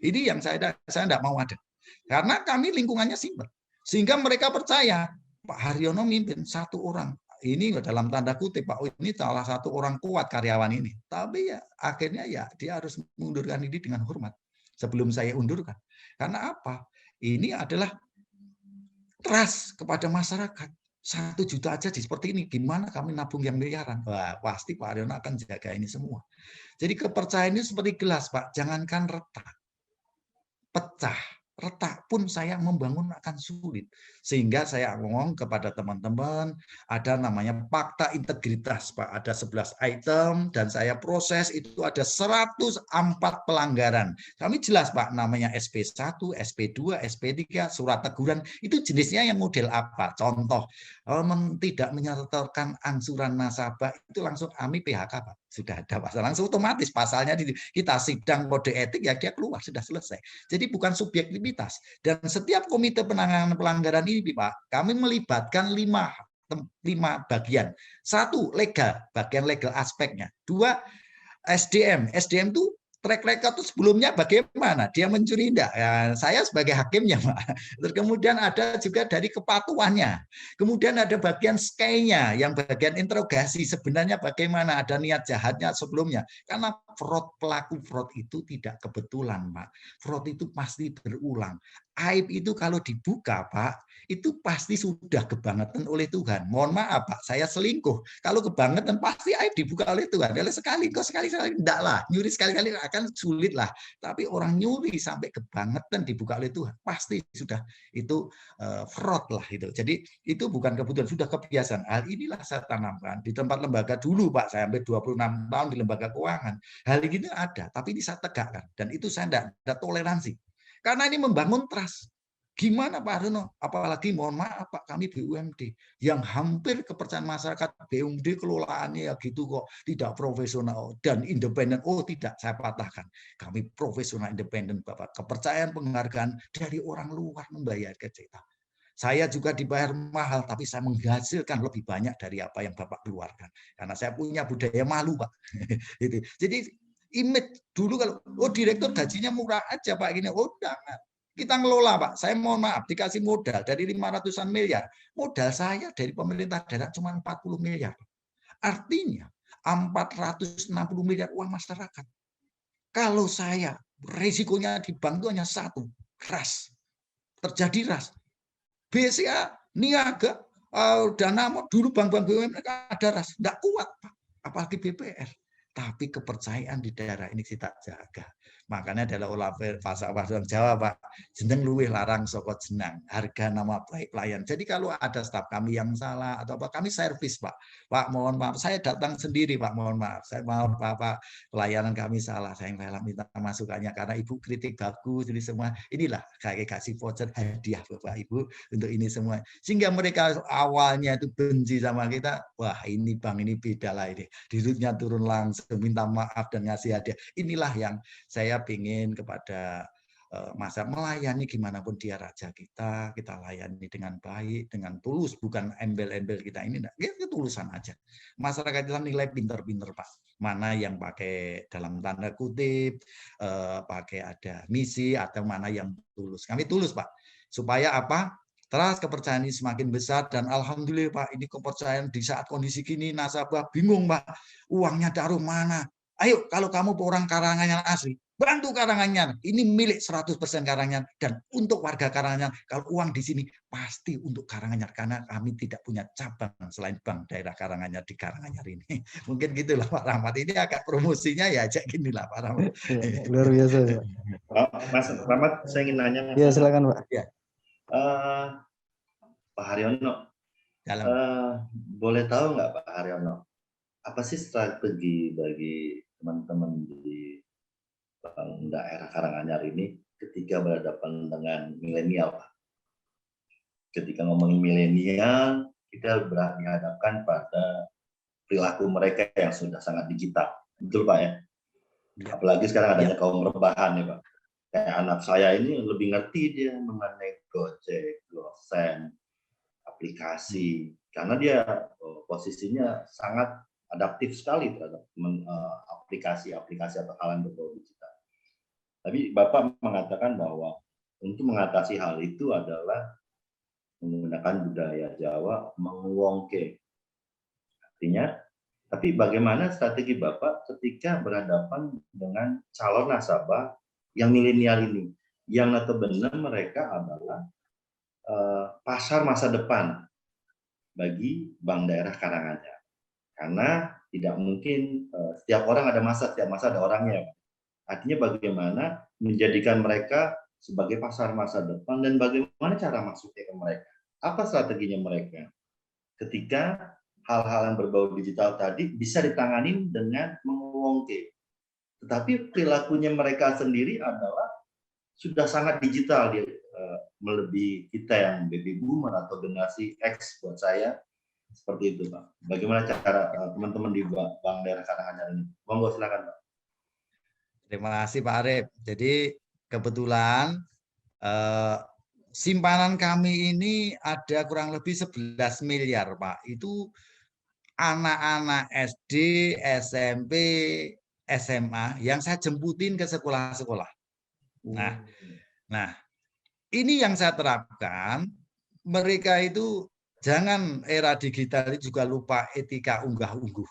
Ini yang saya tidak mau ada. Karena kami lingkungannya simpel. Sehingga mereka percaya, Pak Haryono mimpin 1 orang. Ini dalam tanda kutip, Pak, ini salah satu orang kuat karyawan ini. Tapi ya akhirnya ya dia harus mengundurkan diri dengan hormat. Sebelum saya undurkan. Karena apa? Ini adalah trust kepada masyarakat. 1 juta aja seperti ini, gimana kami nabung yang miliaran? Wah, pasti Pak Haryono akan jaga ini semua. Jadi kepercayaan ini seperti gelas, Pak. Jangankan retak, pecah, retak pun saya membangun akan sulit. Sehingga saya ngomong kepada teman-teman, ada namanya fakta integritas, Pak. Ada 11 item dan saya proses itu ada 104 pelanggaran. Kami jelas, Pak, namanya SP1, SP2, SP3, surat teguran. Itu jenisnya yang model apa? Contoh, tidak menyertakan angsuran nasabah, itu langsung kami PHK, Pak. Sudah ada pasal, langsung otomatis pasalnya kita sidang kode etik, ya dia keluar, sudah selesai. Jadi bukan subjektivitas. Dan setiap komite penanganan pelanggaran ini, Pak, kami melibatkan 5 bagian. 1, legal, bagian legal aspeknya. 2, SDM. SDM itu track record itu sebelumnya bagaimana? Dia mencuri enggak? Ya, saya sebagai hakimnya, Pak. Terus kemudian ada juga dari kepatuhannya. Kemudian ada bagian SKY-nya, yang bagian interogasi. Sebenarnya bagaimana? Ada niat jahatnya sebelumnya. Karena pelaku fraud itu tidak kebetulan, Pak. Fraud itu pasti berulang. Aib itu kalau dibuka, Pak, itu pasti sudah kebangetan oleh Tuhan. Mohon maaf, Pak, saya selingkuh. Kalau kebangetan pasti aib dibuka oleh Tuhan. Kalau sekali enggak lah. Nyuri sekali-kali akan sulit lah. Tapi orang nyuri sampai kebangetan dibuka oleh Tuhan, pasti sudah itu fraud lah itu. Jadi itu bukan kebutuhan, sudah kebiasaan. Hal inilah saya tanamkan di tempat lembaga dulu, Pak. Saya sampai 26 tahun di lembaga keuangan. Hal ini ada, tapi ini saya tegakkan. Dan itu saya tidak ada toleransi. Karena ini membangun trust. Gimana Pak Haryono? Apalagi mohon maaf Pak, kami BUMD yang hampir kepercayaan masyarakat BUMD kelolaannya ya gitu kok, tidak profesional dan independen. Oh tidak, saya patahkan. Kami profesional independen Bapak. Kepercayaan penghargaan dari orang luar membayar ke kita. Saya juga dibayar mahal, tapi saya menghasilkan lebih banyak dari apa yang Bapak keluarkan. Karena saya punya budaya malu Pak. Jadi image dulu kalau direktur gajinya murah aja Pak gini, jangan. Kita ngelola, Pak. Saya mohon maaf, dikasih modal dari 500-an miliar. Modal saya dari pemerintah daerah cuma 40 miliar. Artinya 460 miliar uang masyarakat. Kalau saya, risikonya di bank itu hanya 1, ras. Terjadi ras. BCA, Niaga, Danamon, dulu bank-bank BUMN ada ras. Tidak kuat, Pak. Apalagi BPR. Tapi kepercayaan di daerah ini kita jaga. Makanya adalah olah bahasa orang Jawa, Pak, jeneng luwih larang saka jenang, harga nama baik pelayan. Jadi kalau ada staf kami yang salah atau apa, kami servis, Pak. Pak, mohon maaf, saya datang sendiri, Pak, mohon maaf. Saya mohon Pak, pelayanan kami salah. Saya rela minta masukannya karena Ibu kritik bagus, jadi semua inilah kayak kasih voucher hadiah Bapak Ibu untuk ini semua. Sehingga mereka awalnya itu benci sama kita, wah ini Bang, ini beda lah ini. Dirutnya turun langsung, minta maaf dan ngasih hadiah. Inilah yang saya ingin kepada masa melayani gimana pun dia raja kita layani dengan baik, dengan tulus, bukan embel-embel kita ini, ketulusan aja. Masyarakat kita nilai pinter-pinter, Pak. Mana yang pakai dalam tanda kutip, pakai ada misi, atau mana yang tulus. Kami tulus, Pak. Supaya apa? Terus kepercayaan ini semakin besar dan alhamdulillah, Pak, ini kepercayaan di saat kondisi gini nasabah bingung, Pak, uangnya taruh mana? Ayo, kalau kamu orang Karanganyar asli, bantu Karanganyar. Ini milik 100% Karanganyar dan untuk warga Karanganyar. Kalau uang di sini pasti untuk Karanganyar karena kami tidak punya cabang selain bank daerah Karanganyar di Karanganyar ini. Mungkin gitulah Pak Rahmat. Ini agak promosinya ya aja ginilah Pak Rahmat. Luar biasa, Pak. Mas Rahmat, saya ingin nanya Mas. Ya, silakan, Pak. Ya. Pak Haryono, Dalam. boleh tahu nggak Pak Haryono, apa sih strategi bagi teman-teman di daerah Karanganyar ini ketika berhadapan dengan milenial, Pak? Ketika ngomongin milenial, kita dihadapkan pada perilaku mereka yang sudah sangat digital, betul Pak ya? Apalagi sekarang adanya kaum rebahan nih Pak. Kayak anak saya ini lebih ngerti dia mengenai Gojek, GoSend, aplikasi, karena dia posisinya sangat adaptif sekali terhadap aplikasi-aplikasi atau hal yang berbau digital. Tapi Bapak mengatakan bahwa untuk mengatasi hal itu adalah menggunakan budaya Jawa menguwongke. Artinya, tapi bagaimana strategi Bapak ketika berhadapan dengan calon nasabah yang milenial ini, yang notabene mereka adalah pasar masa depan bagi Bank Daerah Karanganyar. Karena tidak mungkin setiap orang ada masa, setiap masa ada orangnya. Artinya bagaimana menjadikan mereka sebagai pasar masa depan dan bagaimana cara masuknya ke mereka. Apa strateginya mereka? Ketika hal-hal yang berbau digital tadi bisa ditangani dengan menguwongke. Tetapi perilakunya mereka sendiri adalah sudah sangat digital, melebihi kita yang baby boomer atau generasi X buat saya. Seperti itu, Pak. Bagaimana cara teman-teman di Bank Daerah Karanganyar ini? Monggo silakan, Pak. Terima kasih Pak Arif. Jadi kebetulan simpanan kami ini ada kurang lebih 11 miliar, Pak. Itu anak-anak SD, SMP, SMA yang saya jemputin ke sekolah-sekolah. Nah, ini yang saya terapkan. Mereka itu jangan era digital ini juga lupa etika unggah-ungguh.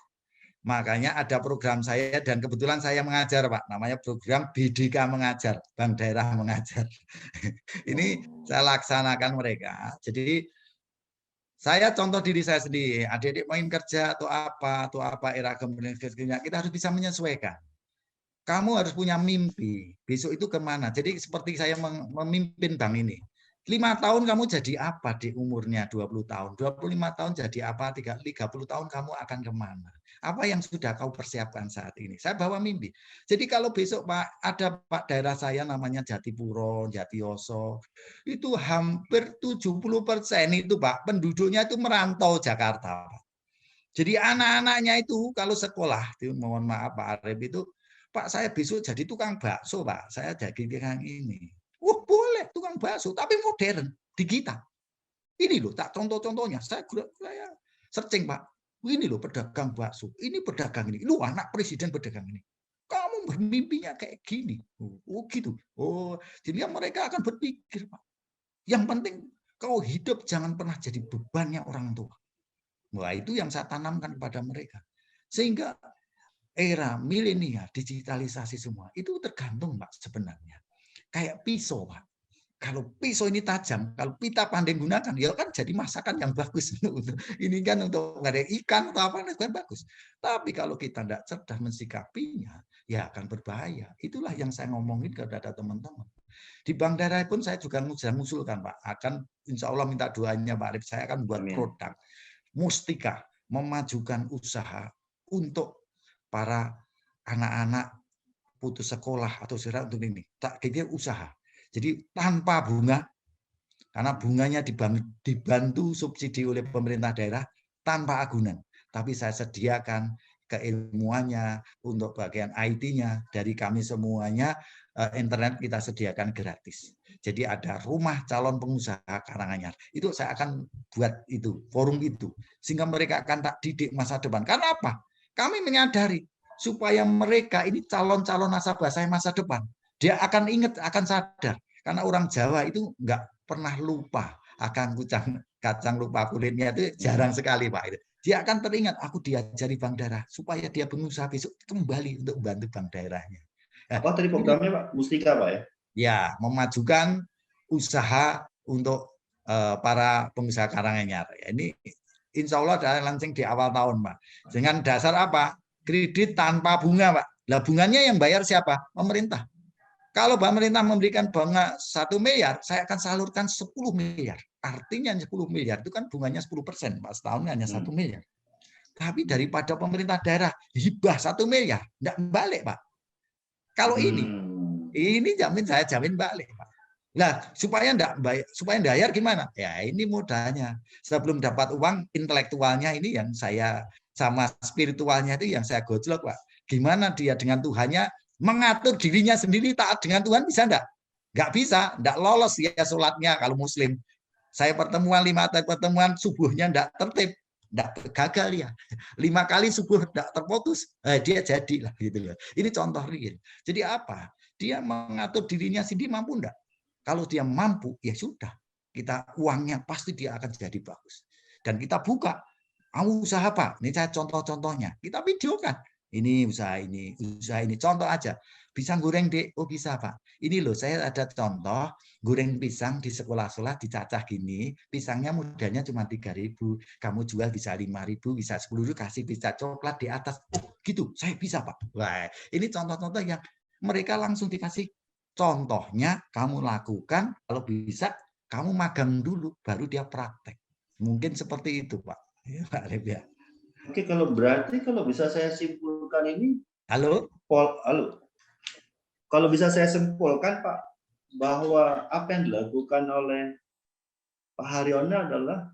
Makanya ada program saya dan kebetulan saya mengajar, Pak. Namanya program BDK Mengajar, Bank Daerah Mengajar. Ini saya laksanakan mereka. Jadi saya contoh diri saya sendiri, adik-adik main kerja atau apa era kemudian kita harus bisa menyesuaikan. Kamu harus punya mimpi, besok itu kemana. Jadi seperti saya memimpin bank ini. 5 tahun kamu jadi apa di umurnya 20 tahun, 25 tahun jadi apa, 30 tahun kamu akan kemana. Apa yang sudah kau persiapkan saat ini? Saya bawa mimpi. Jadi kalau besok Pak ada Pak daerah saya namanya Jatipuro, Jatiyoso, itu hampir 70% itu Pak penduduknya itu merantau Jakarta. Jadi anak-anaknya itu kalau sekolah, itu mohon maaf Pak Arif itu, Pak saya besok jadi tukang bakso Pak, saya jadi tukang ini. Wah boleh tukang bakso, tapi modern, digital. Ini loh, tak contoh-contohnya. Saya searching Pak. Ini loh pedagang bakso, ini pedagang ini. Lu anak presiden pedagang ini. Kamu bermimpinya kayak gini. Oh gitu. Oh, jadi mereka akan berpikir Pak. Yang penting kau hidup jangan pernah jadi bebannya orang tua. Wah itu yang saya tanamkan kepada mereka. Sehingga era milenial, digitalisasi semua, itu tergantung Pak sebenarnya. Kayak pisau Pak. kalau pisau ini tajam, kalau kita pandai gunakan, ya kan jadi masakan yang bagus. Ini kan untuk nggak ada ikan atau apa, kan bagus. Tapi kalau kita tidak cerdas mensikapinya, ya akan berbahaya. Itulah yang saya ngomongin kepada teman-teman. Di Bank Daerah pun saya juga mengusulkan, Pak, akan insya Allah minta doanya Pak Arif, saya akan buat produk Mustika, memajukan usaha untuk para anak-anak putus sekolah atau saudara untuk ini. Tak kira usaha. Jadi tanpa bunga, karena bunganya dibantu subsidi oleh pemerintah daerah tanpa agunan. Tapi saya sediakan keilmuannya untuk bagian IT-nya dari kami semuanya, internet kita sediakan gratis. Jadi ada rumah calon pengusaha Karanganyar. Itu saya akan buat itu, forum itu. Sehingga mereka akan tak didik masa depan. Karena apa? Kami menyadari supaya mereka ini calon-calon nasabah saya masa depan. Dia akan ingat, akan sadar. Karena orang Jawa itu nggak pernah lupa akan kacang lupa kulitnya, itu jarang sekali Pak. Dia akan teringat, aku diajari Bank Daerah supaya dia pengusaha besok kembali untuk membantu Bank Daerahnya. Apa tadi programnya Pak? Mustika Pak ya? Ya, memajukan usaha untuk para pengusaha Karanganyar. Ini insya Allah ada launching di awal tahun Pak. Dengan dasar apa? Kredit tanpa bunga Pak. Lah bunganya yang bayar siapa? Pemerintah. Kalau pemerintah memberikan bunga 1 miliar, saya akan salurkan 10 miliar. Artinya 10 miliar itu kan bunganya 10%, Pak. Setahun hanya 1 miliar. Tapi daripada pemerintah daerah hibah 1 miliar, enggak balik, Pak. Kalau ini saya jamin balik, Pak. Nah, supaya bayar gimana? Ya, ini modalnya. Sebelum dapat uang, intelektualnya ini yang saya sama spiritualnya itu yang saya gojlok, Pak. Gimana dia dengan Tuhannya mengatur dirinya sendiri taat dengan Tuhan, bisa enggak? Enggak bisa, enggak lolos ya sholatnya kalau muslim. Saya pertemuan 5 pertemuan subuhnya enggak tertib, enggak gagal ya. 5 kali subuh enggak terputus, dia jadilah gitu loh. Ini contoh real. Jadi apa? Dia mengatur dirinya sendiri mampu enggak? Kalau dia mampu, ya sudah. Kita uangnya pasti dia akan jadi bagus. Dan kita buka, mau usaha apa? Ini saya contoh-contohnya. Kita videokan. Ini usaha ini, usaha ini. Contoh aja. Pisang goreng, Dek. Oh bisa, Pak. Ini loh, saya ada contoh goreng pisang di sekolah-sekolah dicacah gini. Pisangnya modalnya cuma 3.000. Kamu jual bisa 5.000, bisa 10.000, kasih pizza coklat di atas. Oh gitu, saya bisa, Pak. Wah, ini contoh-contoh yang mereka langsung dikasih. Contohnya kamu lakukan, kalau bisa kamu magang dulu, baru dia praktek. Mungkin seperti itu, Pak. Ya, Pak Arif ya. Oke, kalau bisa saya simpulkan ini, halo. Kalau bisa saya simpulkan, Pak, bahwa apa yang dilakukan oleh Pak Haryono adalah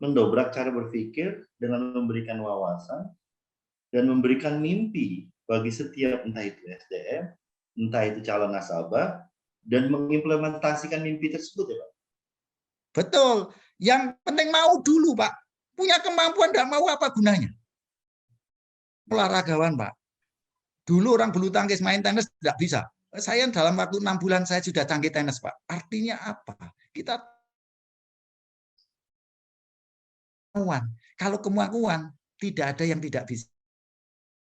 mendobrak cara berpikir dengan memberikan wawasan dan memberikan mimpi bagi setiap entah itu SDM, entah itu calon nasabah, dan mengimplementasikan mimpi tersebut ya Pak. Betul. Yang penting mau dulu Pak. Punya kemampuan tidak mau apa gunanya? Olahragawan Pak. Dulu orang bulu tangkis main tenis tidak bisa. Saya dalam waktu 6 bulan saya sudah tangkis tenis Pak. Artinya apa? Kita kemauan. Kalau kemampuan tidak ada yang tidak bisa.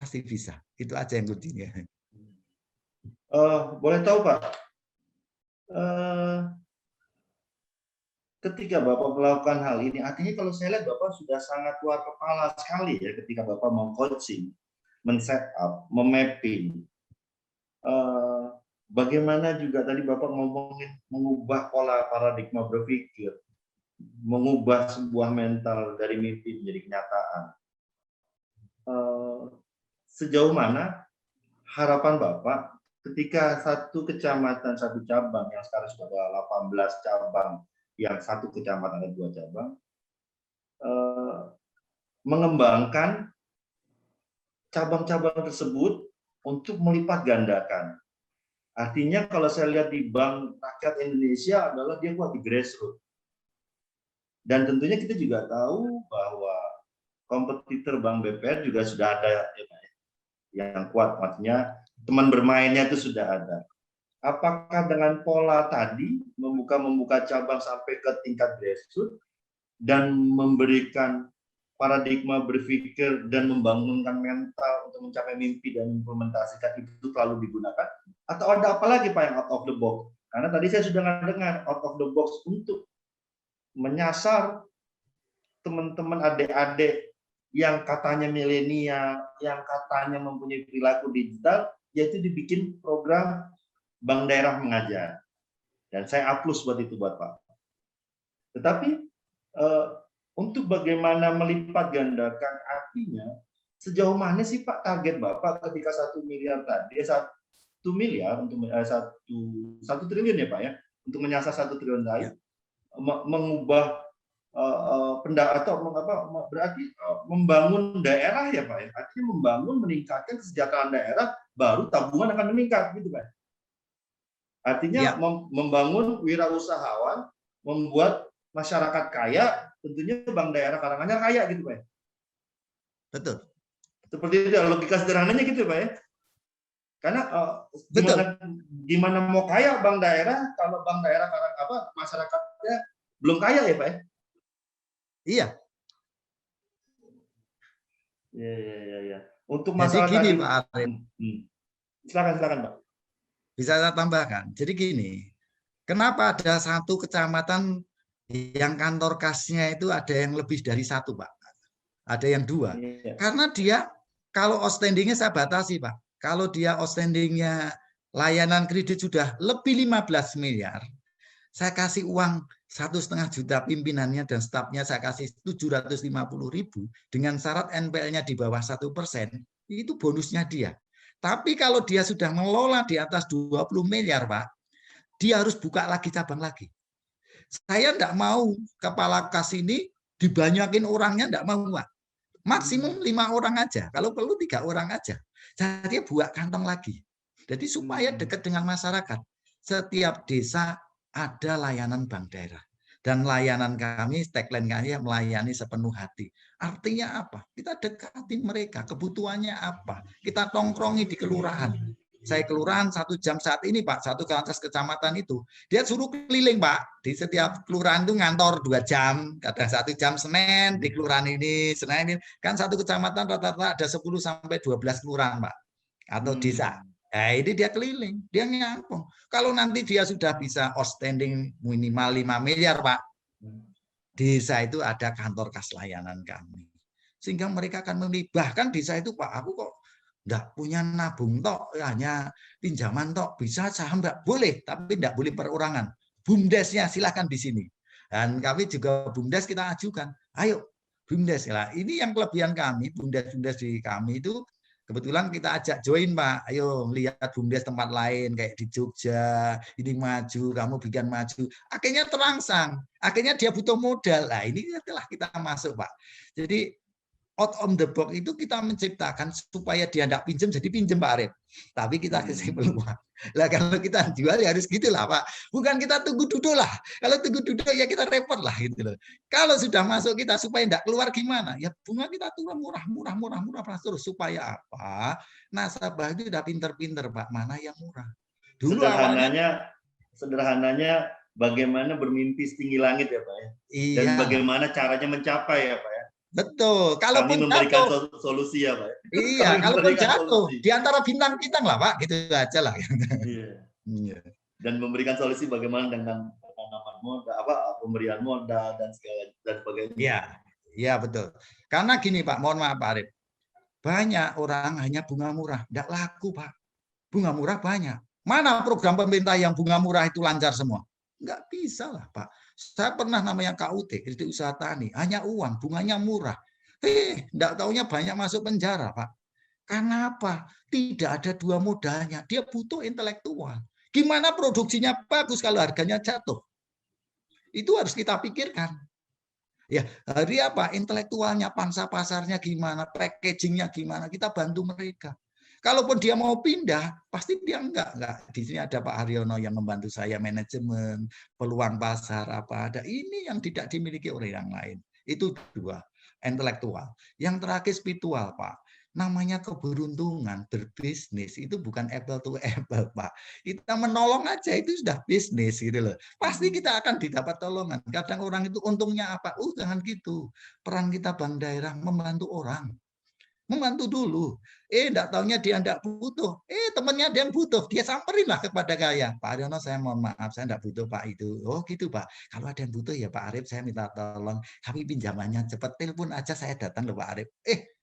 Pasti bisa. Itu aja yang kuncinya. Boleh tahu Pak, ketika Bapak melakukan hal ini, artinya kalau saya lihat Bapak sudah sangat luar kepala sekali ya ketika Bapak meng-coaching, men-setup, memapping. Bagaimana juga tadi Bapak ngomongin mengubah pola paradigma berpikir, mengubah sebuah mental dari mimpi menjadi kenyataan. Sejauh mana harapan Bapak ketika satu kecamatan, satu cabang yang sekarang sudah ada 18 cabang, yang satu kecamatan ada 2 cabang, mengembangkan cabang-cabang tersebut untuk melipat gandakan. Artinya kalau saya lihat di Bank Rakyat Indonesia adalah dia kuat di grassroots. Dan tentunya kita juga tahu bahwa kompetitor Bank BPR juga sudah ada yang kuat, maksudnya teman bermainnya itu sudah ada. Apakah dengan pola tadi membuka cabang sampai ke tingkat grassroots dan memberikan paradigma berpikir dan membangunkan mental untuk mencapai mimpi dan implementasikan itu selalu digunakan, atau ada apa lagi Pak yang out of the box Karena tadi saya sudah dengar out of the box untuk menyasar teman-teman adik-adik yang katanya milenial, yang katanya mempunyai perilaku digital, yaitu dibikin program Bank Daerah Mengajar. Dan saya aplaus buat itu buat Pak. Tetapi untuk bagaimana melipat gandakan, artinya sejauh mana sih Pak target Bapak ketika 1 miliar tadi, 1 miliar untuk 1 triliun ya Pak ya, untuk menyasar 1 triliun tadi, mengubah berarti membangun daerah ya Pak ya, artinya membangun, meningkatkan kesejahteraan daerah, baru tabungan akan meningkat gitu Pak. Artinya membangun wirausahawan, membuat masyarakat kaya, tentunya Bank Daerah Karanganyar kaya gitu Pak. Betul. Seperti itu logika sederhananya gitu Pak ya. Karena gimana mau kaya Bank Daerah kalau Bank Daerah masyarakatnya belum kaya ya Pak ya? Iya. Iya. Untuk masalah jadi gini tadi, Pak Arif. Silakan Pak. Bisa saya tambahkan. Jadi gini, kenapa ada 1 kecamatan yang kantor kasnya itu ada yang lebih dari 1 Pak? Ada yang 2. Iya. Karena dia kalau outstandingnya saya batasi Pak. Kalau dia outstandingnya layanan kredit sudah lebih 15 miliar, saya kasih uang 1,5 juta pimpinannya dan stafnya saya kasih 750.000 dengan syarat NPL-nya di bawah 1%, itu bonusnya dia. Tapi kalau dia sudah mengelola di atas 20 miliar Pak, dia harus buka lagi cabang lagi. Saya enggak mau kepala kas ini dibanyakin orangnya, enggak mau Pak. Maksimum 5 orang aja, kalau perlu 3 orang aja. Jadi buat kantong lagi. Jadi supaya dekat dengan masyarakat. Setiap desa ada layanan bank daerah. Dan layanan kami, tagline kami melayani sepenuh hati. Artinya apa? Kita dekati mereka, kebutuhannya apa. Kita tongkrongi di kelurahan. Saya kelurahan 1 jam saat ini Pak, 1 ke atas kecamatan itu. Dia suruh keliling Pak. Di setiap kelurahan itu ngantor 2 jam. Kadang 1 jam Senin di kelurahan ini. Senin ini. Kan 1 kecamatan rata-rata ada 10 sampai 12 kelurahan Pak. Atau desa. Nah, ini dia keliling, dia nyampung. Kalau nanti dia sudah bisa outstanding minimal 5 miliar, Pak, desa itu ada kantor kas layanan kami. Sehingga mereka akan memilih. Bahkan desa itu, Pak, aku kok enggak punya nabung tok, hanya pinjaman tok, bisa saham enggak? Boleh, tapi enggak boleh perorangan. BUMDes-nya silakan di sini. Dan kami juga BUMDes kita ajukan. Ayo, BUMDes. Lah, ini yang kelebihan kami, BUMDes di kami itu kebetulan kita ajak join Pak, ayo lihat BUMDes tempat lain kayak di Jogja, ini maju, kamu bikin maju. Akhirnya terangsang, akhirnya dia butuh modal. Nah ini telah kita masuk Pak. Jadi out on the box itu kita menciptakan supaya dia tidak pinjam jadi pinjam Pak Arif. Tapi kita kasih peluang. Lah kalau kita jual ya harus gitulah Pak. Bukan kita tunggu duduk lah. Kalau tunggu duduk ya kita repot lah gitu loh. Kalau sudah masuk kita supaya tidak keluar gimana? Ya bunga kita turun murah terus supaya apa? Nasabah itu udah pinter-pinter Pak, mana yang murah. Dulu sederhananya bagaimana bermimpi setinggi langit ya Pak ya. Iya. Dan bagaimana caranya mencapai ya Pak ya. Betul. Kalaupun kami memberikan solusi ya Pak. Iya, kalaupun jatuh di antara bintang-bintang lah Pak, gitu aja lah. Iya. Dan memberikan solusi bagaimana dengan penanaman modal, pemberian modal dan sebagainya. Iya, iya betul. Karena gini Pak, mohon maaf Pak Arif. Banyak orang hanya bunga murah, enggak laku Pak. Bunga murah banyak. Mana program pemerintah yang bunga murah itu lancar semua? Enggak bisa lah Pak. Saya pernah namanya KUT, kredit usaha tani, hanya uang, bunganya murah. Enggak taunya banyak masuk penjara Pak. Karena apa? Tidak ada 2 modalnya. Dia butuh intelektual. Gimana produksinya bagus kalau harganya jatuh? Itu harus kita pikirkan. Ya, hari apa? Intelektualnya, pangsa pasarnya gimana, packagingnya gimana, kita bantu mereka. Kalaupun dia mau pindah, pasti dia enggak. Di sini ada Pak Haryono yang membantu saya manajemen, peluang pasar apa ada. Ini yang tidak dimiliki oleh yang lain. Itu 2, intelektual. Yang terakhir spiritual, Pak. Namanya keberuntungan berbisnis itu bukan apple to apple Pak. Kita menolong aja itu sudah bisnis gitu loh. Pasti kita akan didapat tolongan. Kadang orang itu untungnya apa? Jangan gitu. Peran kita bank daerah membantu orang. membantu dulu. Enggak taunya dia enggak butuh. Temannya dia yang butuh. Dia samperin lah kepada saya. Pak Haryono, saya mohon maaf, saya enggak butuh Pak itu. Oh gitu Pak. Kalau ada yang butuh ya Pak Arif, saya minta tolong. Kami pinjamannya cepat. Telepon aja saya datang loh Pak Arif.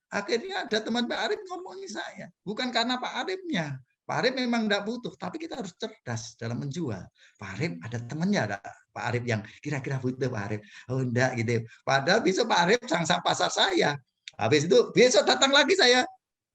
Akhirnya ada teman Pak Arif ngomongin saya. Bukan karena Pak Arifnya. Pak Arif memang enggak butuh, tapi kita harus cerdas dalam menjual. Pak Arif ada temannya, ada Pak Arif yang kira-kira butuh Pak Arif. Oh enggak gitu. Padahal besok Pak Arif sang pasar saya. Habis itu besok datang lagi saya.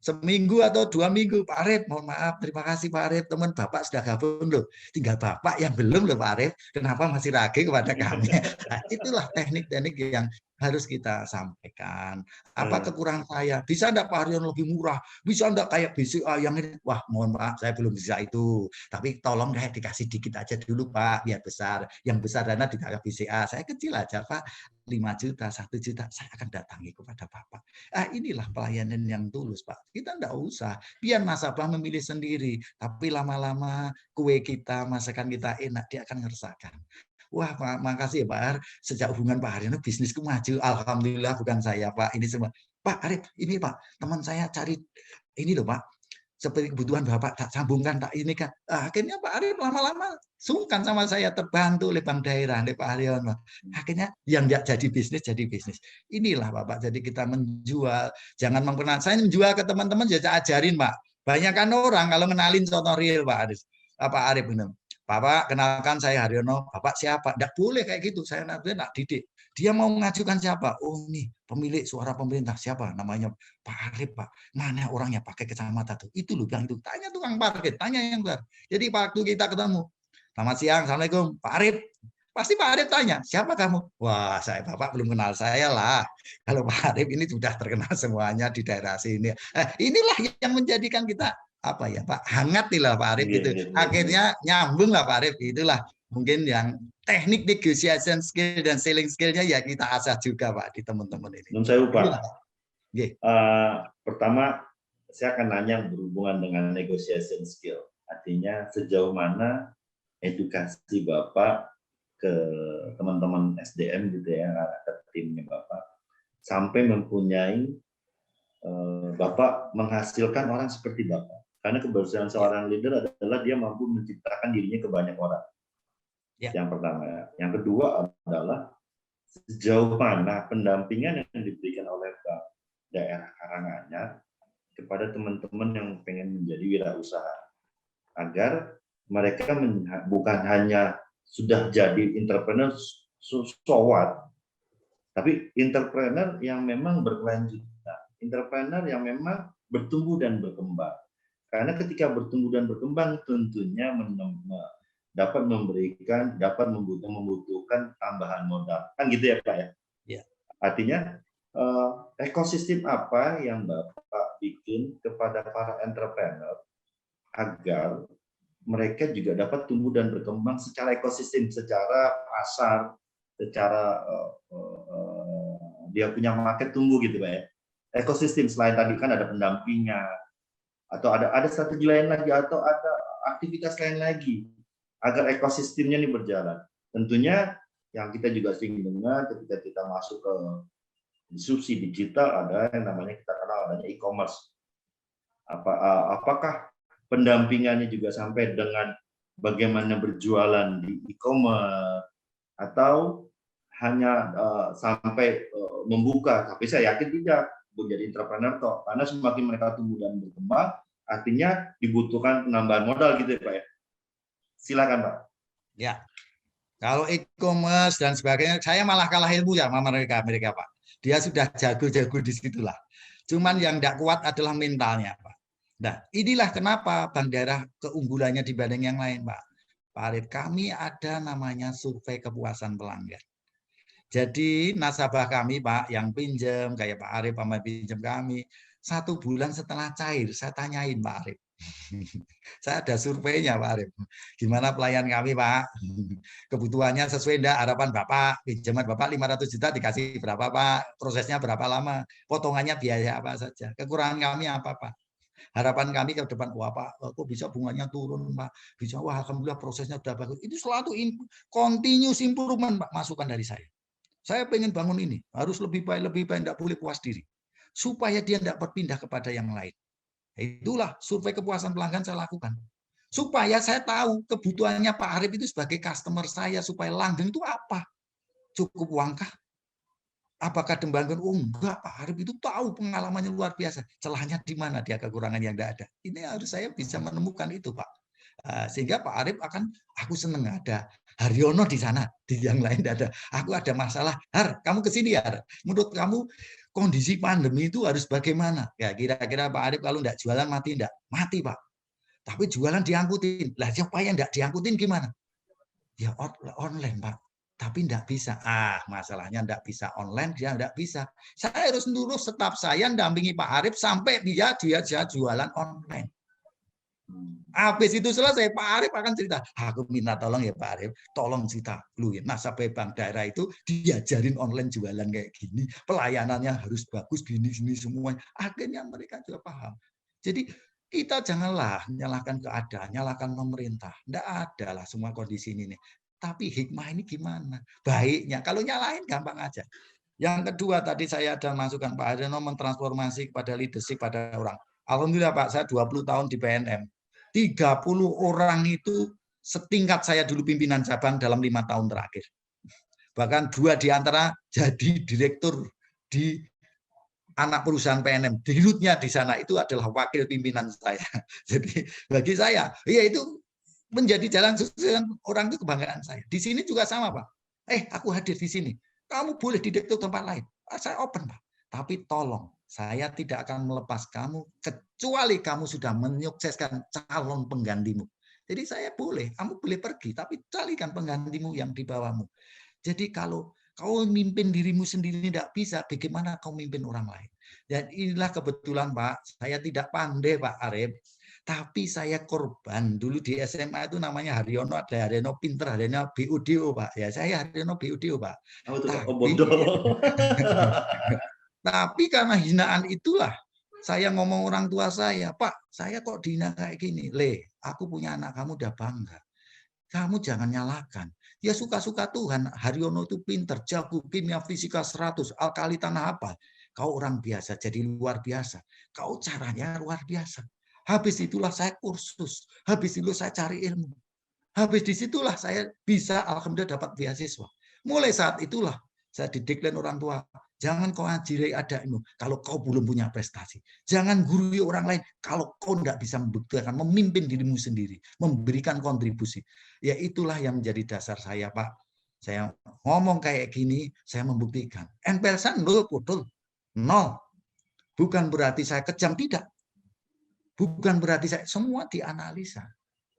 Seminggu atau 2 minggu, Pak Arif, mohon maaf, terima kasih Pak Arif, teman Bapak sudah gabung loh. Tinggal Bapak yang belum loh Pak Arif, kenapa masih ragu kepada kami? Nah, itulah teknik-teknik yang harus kita sampaikan. Apa kekurangan saya? Bisa enggak Pak Haryono lebih murah? Bisa enggak kayak BCA yang ini? Wah, mohon maaf, saya belum bisa itu. Tapi tolong kayak dikasih dikit aja dulu Pak, biar besar. Yang besar dana dikasih BCA. Saya kecil aja Pak, 5 juta, 1 juta, saya akan datangi kepada Bapak. Inilah pelayanan yang tulus Pak. Kita enggak usah, biar nasabah memilih sendiri. Tapi lama-lama kue kita, masakan kita enak, dia akan ngerasakan. Wah, makasih ya Pak Har. Sejak hubungan Pak Haryono, bisnisku maju. Alhamdulillah, bukan saya Pak. Ini semua. Pak Arif, ini Pak, teman saya cari ini loh Pak. Seperti kebutuhan Bapak, tak sambungkan, tak ini kan. Akhirnya Pak Arif lama-lama sungkan sama saya, terbantu oleh Bank Daerah, oleh Pak Haryono. Akhirnya yang enggak jadi bisnis, jadi bisnis. Inilah Bapak, jadi kita menjual. Jangan memperkenalkan. Saya menjual ke teman-teman, saya ajarin Pak. Banyak kan orang kalau kenalin contoh real Pak Arif. Pak Arif benar. Bapak, kenalkan saya Haryono. Bapak siapa? Tidak boleh kayak gitu. Saya nak didik. Dia mau mengajukan siapa? Oh, nih pemilik suara pemerintah siapa? Namanya Pak Arif, Pak. Mana orangnya pakai kacamata tuh? Itu loh yang itu. Tanya tukang parkir, tanya yang benar. Jadi waktu kita ketemu, selamat siang, assalamualaikum, Pak Arif. Pasti Pak Arif tanya, siapa kamu? Wah, saya Bapak belum kenal saya lah. Kalau Pak Arif ini sudah terkenal semuanya di daerah sini. Inilah yang menjadikan kita apa ya Pak, hangat nih lah Pak Arif gitu. Akhirnya nyambung lah Pak Arif. Itulah mungkin yang teknik negotiation skill dan selling skillnya ya kita asah juga Pak di teman-teman ini. Nun sewu Pak. Pertama saya akan nanya berhubungan dengan negotiation skill. Artinya sejauh mana edukasi Bapak ke teman-teman SDM gitu ya, ke timnya Bapak, sampai mempunyai Bapak menghasilkan orang seperti Bapak. Karena keberhasilan seorang leader adalah dia mampu menciptakan dirinya ke banyak orang. Yang pertama. Yang kedua adalah sejauh mana pendampingan yang diberikan oleh daerah Karanganyar kepada teman-teman yang pengen menjadi wirausaha. Agar mereka bukan hanya sudah jadi entrepreneur sowat, tapi entrepreneur yang memang berkelanjutan. Entrepreneur yang memang bertumbuh dan berkembang. Karena ketika bertumbuh dan berkembang tentunya dapat membutuhkan tambahan modal. Kan gitu ya Pak ya? Ya. Artinya ekosistem apa yang Bapak bikin kepada para entrepreneur agar mereka juga dapat tumbuh dan berkembang secara ekosistem, secara pasar, secara dia punya market tumbuh gitu Pak ya. Ekosistem selain tadi kan ada pendampingan, atau ada strategi lain lagi, atau ada aktivitas lain lagi agar ekosistemnya ini berjalan. Tentunya yang kita juga sering dengar ketika kita masuk ke disrupsi digital ada yang namanya kita kenal adanya e-commerce. Apakah pendampingannya juga sampai dengan bagaimana berjualan di e-commerce atau hanya sampai membuka? Tapi saya yakin tidak menjadi entrepreneur toh, karena semakin mereka tumbuh dan berkembang, artinya dibutuhkan penambahan modal gitu ya Pak ya. Silakan Pak. Ya, kalau e-commerce dan sebagainya, saya malah kalah ilmu ya sama mereka Pak. Dia sudah jago-jago di situlah. Cuman yang tidak kuat adalah mentalnya Pak. Nah, inilah kenapa Bank Daerah keunggulannya dibanding yang lain Pak. Pak Arif, kami ada namanya survei kepuasan pelanggan. Jadi nasabah kami Pak yang pinjam kayak Pak Arif sama pinjam kami 1 bulan setelah cair saya tanyain Pak Arif. Saya ada surveinya Pak Arif. Gimana pelayan kami Pak? Kebutuhannya sesuai enggak harapan Bapak? Pinjaman Bapak 500 juta dikasih berapa Pak? Prosesnya berapa lama? Potongannya biaya apa saja? Kekurangan kami apa Pak? Harapan kami ke depan, wah Pak, kok bisa bunganya turun Pak? Bisa, wah alhamdulillah prosesnya sudah bagus. Itu selalu continuous improvement Pak, masukan dari saya. Saya pengen bangun ini, harus lebih baik, tidak boleh puas diri. supaya dia tidak berpindah kepada yang lain. Itulah survei kepuasan pelanggan saya lakukan. Supaya saya tahu kebutuhannya Pak Arif itu sebagai customer saya, supaya langgeng itu apa? Cukup uangkah? Apakah Dembangun? Oh enggak, Pak Arif itu tahu pengalamannya luar biasa. Celahnya di mana dia kekurangan yang tidak ada. Ini harus saya bisa menemukan itu, Pak. Sehingga Pak Arif akan, aku senang ada Haryono di sana, di yang lain tidak ada. Aku ada masalah, Har, kamu ke sini ya. Menurut kamu kondisi pandemi itu harus bagaimana? Ya kira-kira Pak Arif kalau tidak jualan mati tidak? Mati, Pak. Tapi jualan diangkutin. Lah siapa yang tidak diangkutin gimana? Ya online, Pak. Tapi tidak bisa. Masalahnya tidak bisa online, dia tidak bisa. Saya harus nurus staf saya dampingi Pak Arif sampai dia jualan online. Habis itu selesai, Pak Arif akan cerita, aku minta tolong ya Pak Arif, tolong cerita lu ya, nasabah bank daerah itu diajarin online jualan kayak gini, pelayanannya harus bagus, gini semuanya. Akhirnya mereka juga paham. Jadi kita janganlah nyalahkan keadaan, nyalahkan pemerintah. Tidak ada lah semua kondisi ini nih. Tapi hikmah ini gimana? Baiknya, kalau nyalahin gampang aja. Yang kedua tadi saya ada masukan Pak Haryono mentransformasi kepada leadership pada orang. Alhamdulillah Pak, saya 20 tahun di PNM. 30 orang itu setingkat saya dulu pimpinan cabang dalam 5 tahun terakhir. Bahkan 2 di antara jadi direktur di anak perusahaan PNM. Dirutnya di sana itu adalah wakil pimpinan saya. Jadi bagi saya, ya itu menjadi jalan sukses orang itu kebanggaan saya. Di sini juga sama Pak. Aku hadir di sini. Kamu boleh di direktur tempat lain. Saya open Pak. Tapi tolong, saya tidak akan melepas kamu kecuali kamu sudah menyukseskan calon penggantimu. Jadi saya boleh, kamu boleh pergi, tapi carikan penggantimu yang di bawahmu. Jadi kalau kau mimpin dirimu sendiri tidak bisa, bagaimana kau mimpin orang lain? Dan inilah kebetulan Pak, saya tidak pandai Pak Arif, tapi saya korban. Dulu di SMA itu namanya Haryono, ada Haryono pinter, Haryono BUDO Pak. Ya saya Haryono BUDO Pak. Tapi karena hinaan itulah saya ngomong orang tua saya, Pak, saya kok dihina kayak gini. Aku punya anak, kamu udah bangga. Kamu jangan nyalakan. Ya suka-suka Tuhan, Haryono itu pinter, jago kimia fisika 100, alkali tanah apa. Kau orang biasa, jadi luar biasa. Kau caranya luar biasa. Habis itulah saya kursus, habis itu saya cari ilmu. Habis disitulah saya bisa alhamdulillah dapat beasiswa. Mulai saat itulah saya dideklarasi orang tua. Jangan kau ajari adakmu kalau kau belum punya prestasi. Jangan gurui orang lain kalau kau tidak bisa membuktikan, memimpin dirimu sendiri, memberikan kontribusi. Ya itulah yang menjadi dasar saya, Pak. Saya ngomong kayak gini, saya membuktikan. NPL saya betul, 0. Bukan berarti saya kejam, tidak. Bukan berarti saya, semua dianalisa.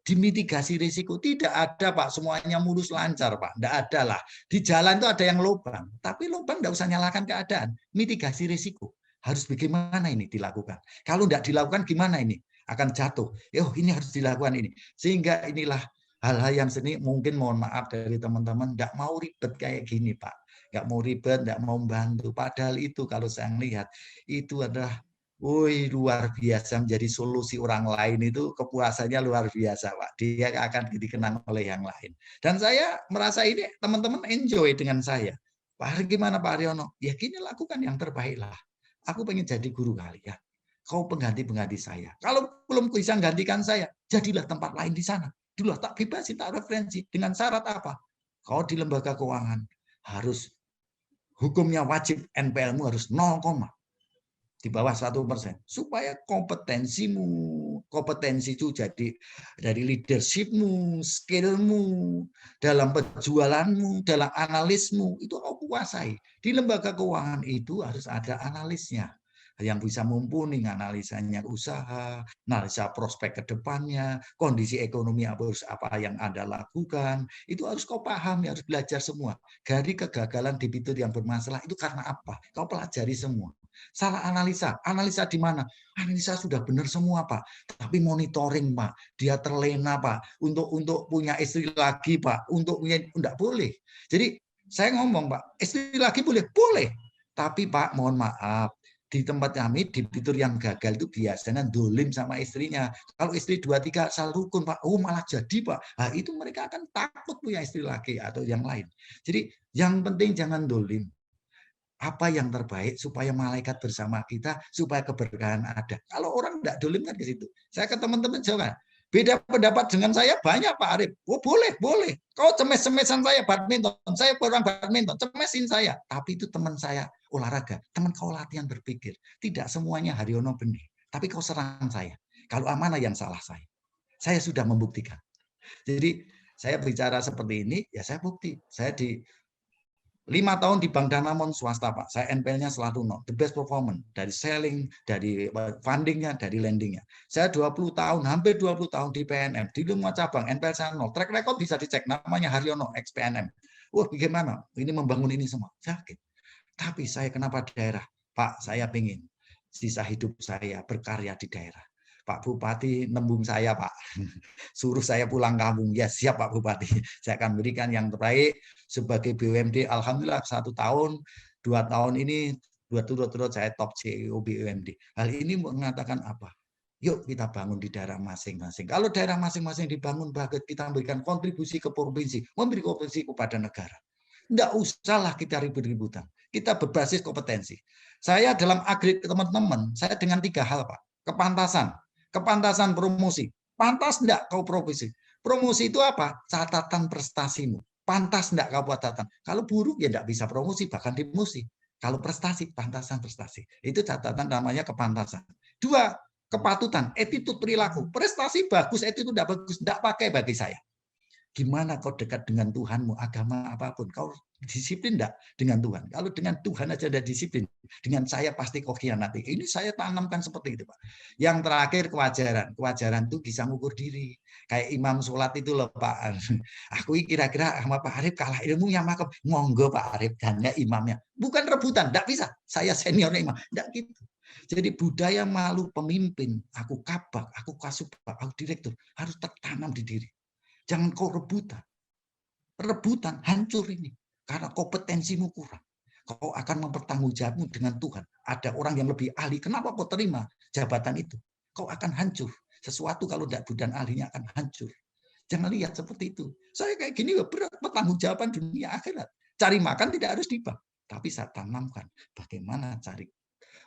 Dimitigasi risiko tidak ada Pak, semuanya mulus lancar Pak, tidak ada lah. Di jalan itu ada yang lubang, tapi lubang tidak usah nyalakan keadaan. Mitigasi risiko harus bagaimana ini dilakukan. Kalau tidak dilakukan gimana ini akan jatuh. Ini harus dilakukan ini. Sehingga inilah hal-hal yang seni mungkin mohon maaf dari teman-teman tidak mau ribet kayak gini Pak, nggak mau ribet, tidak mau membantu. Padahal itu kalau saya lihat itu adalah luar biasa, menjadi solusi orang lain itu kepuasannya luar biasa Pak. Dia akan dikenang oleh yang lain. Dan saya merasa ini teman-teman enjoy dengan saya. Pak gimana Pak Haryono? Ya gini, lakukan yang terbaik lah. Aku pengen jadi guru kalian. Kau pengganti saya. Kalau belum bisa gantikan saya, jadilah tempat lain di sana. Dulu tak bebasin, tak referensi. Dengan syarat apa? Kau di lembaga keuangan harus hukumnya wajib, NPL-mu harus 0, di bawah 1%, supaya kompetensi itu jadi dari leadershipmu, skillmu, dalam penjualanmu, dalam analismu itu kau kuasai. Di lembaga keuangan itu harus ada analisnya yang bisa mumpuni, analisanya usaha, analisa prospek ke depannya, kondisi ekonomi apa yang Anda lakukan, itu harus kau pahami, harus belajar semua. Dari kegagalan debitur yang bermasalah itu karena apa? Kau pelajari semua. Salah analisa di mana? Analisa sudah benar semua Pak, tapi monitoring Pak, dia terlena Pak, untuk punya istri lagi Pak, untuk punya enggak boleh. Jadi saya ngomong Pak, istri lagi boleh, tapi Pak mohon maaf, di tempat kami debitur yang gagal itu biasanya dolim sama istrinya. Kalau istri 2-3 asal rukun Pak, malah jadi Pak. Nah, itu mereka akan takut punya istri lagi atau yang lain. Jadi yang penting jangan dolim. apa yang terbaik supaya malaikat bersama kita, supaya keberkahan ada. Kalau orang tidak dolim kan ke situ. Saya ke teman-teman Jawa, beda pendapat dengan saya banyak Pak Arif. Oh boleh, boleh. Kau cemes-cemesan saya badminton, saya kurang badminton, cemesin saya. Tapi itu teman saya olahraga, teman kau latihan berpikir. Tidak semuanya Haryono benar, tapi kau serang saya. Kalau amanah yang salah saya. Saya sudah membuktikan. Jadi saya bicara seperti ini, ya saya bukti. Saya di 5 tahun di Bank Danamon swasta Pak, saya NPL-nya selalu no, the best performance, dari selling, dari fundingnya, dari lendingnya. Saya 20 tahun, hampir 20 tahun di PNM, di semua cabang, NPL saya nol. Track record bisa dicek, namanya Haryono, ex PNM. Wah bagaimana, ini membangun ini semua, sakit. Tapi saya kenapa daerah? Pak, saya pengen sisa hidup saya berkarya di daerah. Pak Bupati nembung saya Pak, suruh saya pulang kampung. Ya siap Pak Bupati, saya akan berikan yang terbaik sebagai BUMD. Alhamdulillah 1 tahun, 2 tahun ini turut-turut saya top CEO BUMD. Hal ini mengatakan apa? Yuk kita bangun di daerah masing-masing. Kalau daerah masing-masing dibangun, bagus kita memberikan kontribusi ke provinsi, memberi kontribusi kepada negara. Tidak usahlah kita ribut-ributan. Kita berbasis kompetensi. Saya dalam agregat teman-teman, saya dengan 3 hal Pak. Kepantasan promosi. Pantas enggak kau promosi? Promosi itu apa? Catatan prestasimu. Pantas enggak kau buat catatan? Kalau buruk ya enggak bisa promosi, bahkan demosi. Kalau prestasi, pantasan prestasi. Itu catatan namanya kepantasan. 2, kepatutan, attitude perilaku. Prestasi bagus, attitude enggak bagus, enggak pakai bagi saya. Gimana kau dekat dengan Tuhanmu, agama apapun, kau disiplin enggak dengan Tuhan? Kalau dengan Tuhan aja ada disiplin, dengan saya pasti kau khianati. Ini saya tanamkan seperti itu Pak. Yang terakhir kewajaran. Kewajaran itu bisa mengukur diri. Kayak imam sholat itu loh Pak. Aku kira-kira sama Pak Arif kalah ilmunya, maka monggo Pak Arif hanya imamnya. Bukan rebutan, enggak bisa. Saya seniornya imam, enggak gitu. Jadi budaya malu pemimpin, aku kabak, aku kasubag, aku direktur, harus tertanam di diri. Jangan kau rebutan. Rebutan hancur ini. Karena kompetensimu kurang. Kau akan mempertanggungjawabmu dengan Tuhan. Ada orang yang lebih ahli. Kenapa kau terima jabatan itu? Kau akan hancur. Sesuatu kalau tidak budan ahlinya akan hancur. Jangan lihat seperti itu. Saya kayak gini berat pertanggungjawaban dunia akhirat. Cari makan tidak harus di bank. Tapi saya tanamkan bagaimana cari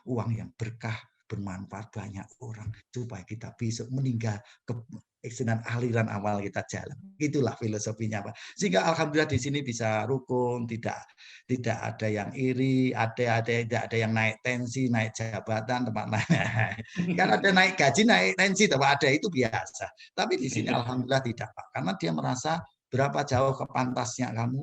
uang yang berkah, bermanfaat banyak orang supaya kita bisa meninggal ke aliran awal kita jalan. Itulah filosofinya Pak. Sehingga alhamdulillah di sini bisa rukun, tidak ada yang iri, tidak ada yang naik tensi, naik jabatan, tempat naik. Kan ada naik gaji, naik tensi, tempat ada itu biasa. Tapi di sini alhamdulillah tidak Pak, karena dia merasa berapa jauh kepantasnya kamu,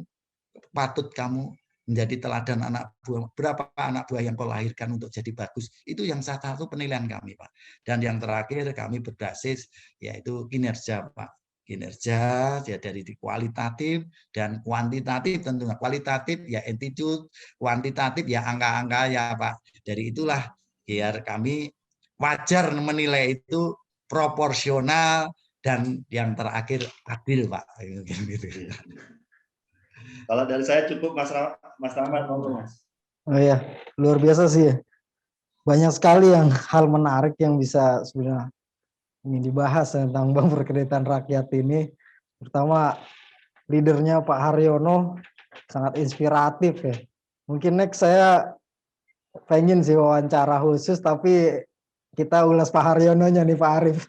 patut kamu menjadi teladan anak buah. Berapa anak buah yang kau lahirkan untuk jadi bagus, itu yang salah satu penilaian kami Pak. Dan yang terakhir kami berbasis yaitu kinerja Pak. Kinerja ya dari kualitatif dan kuantitatif tentunya. Kualitatif ya attitude, kuantitatif ya angka-angka ya Pak. Dari itulah biar kami wajar menilai itu proporsional dan yang terakhir adil Pak. Gitu. Kalau dari saya cukup Mas Rahmat, Mas. Oh iya, luar biasa sih. Banyak sekali yang hal menarik yang bisa sebenarnya ini dibahas tentang Bank Perkreditan Rakyat ini. Pertama, leadernya Pak Haryono sangat inspiratif ya. Mungkin next saya pengen sih wawancara khusus, tapi kita ulas Pak Haryononya nih Pak Arif.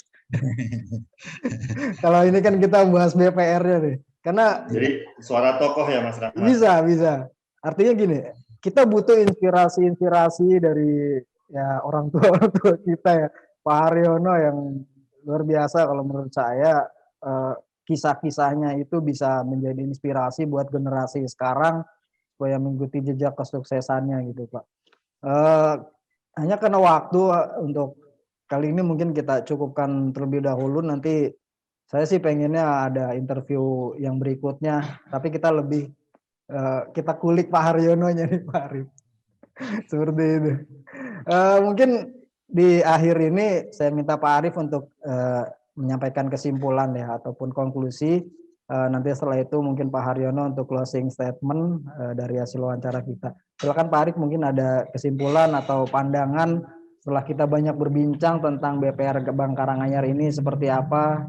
Kalau ini kan kita bahas BPR-nya nih. Karena jadi suara tokoh ya Mas Rahmat. Bisa. Artinya gini, kita butuh inspirasi dari ya orang tua kita ya. Pak Haryono yang luar biasa kalau menurut saya, kisah-kisahnya itu bisa menjadi inspirasi buat generasi sekarang supaya mengikuti jejak kesuksesannya gitu Pak. Hanya karena waktu untuk kali ini mungkin kita cukupkan terlebih dahulu, nanti saya sih pengennya ada interview yang berikutnya, tapi kita lebih kita kulik Pak Haryononya nih Pak Arif. Seperti itu. Mungkin di akhir ini saya minta Pak Arif untuk menyampaikan kesimpulan ya ataupun konklusi. Nanti setelah itu mungkin Pak Haryono untuk closing statement dari hasil wawancara kita. Silakan Pak Arif, mungkin ada kesimpulan atau pandangan setelah kita banyak berbincang tentang BPR Bank Karanganyar ini seperti apa,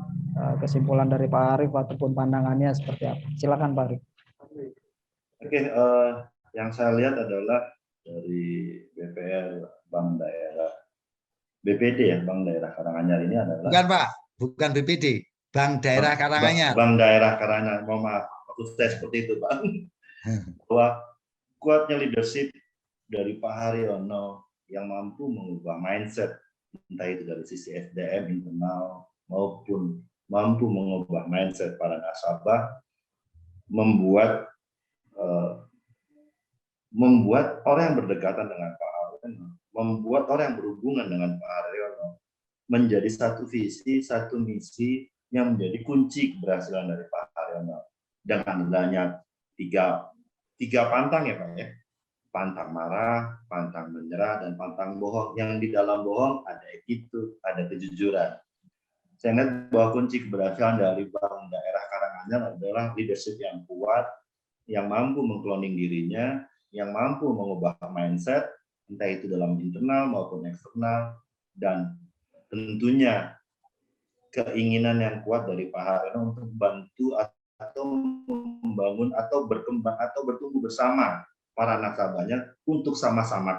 kesimpulan dari Pak Arif ataupun pandangannya seperti apa. Silakan Pak Arif. Oke, yang saya lihat adalah dari BPR Bank Daerah BPD ya, Bank Daerah Karanganyar ini adalah Bukan Pak, bukan BPD, Bank Daerah Karanganyar. Bank Daerah Karanganyar, mohon maaf, maksud saya seperti itu Pak. Bahwa kuatnya leadership dari Pak Haryono yang mampu mengubah mindset, entah itu dari sisi SDM internal maupun mampu mengubah mindset para nasabah, membuat orang yang berdekatan dengan Pak Haryono, membuat orang yang berhubungan dengan Pak Haryono menjadi satu visi, satu misi yang menjadi kunci keberhasilan dari Pak Haryono. Dengan adanya tiga pantang ya Pak ya, pantang marah, pantang menyerah, dan pantang bohong. Yang di dalam bohong ada attitude, ada kejujuran. Saya ingat bahwa kunci keberhasilan dari Bank Daerah Karanganyar adalah leadership yang kuat, yang mampu mengkloning dirinya, yang mampu mengubah mindset, entah itu dalam internal maupun eksternal, dan tentunya keinginan yang kuat dari Pak Haryono untuk membantu atau membangun atau berkembang atau bertumbuh bersama para nasabahnya untuk sama-sama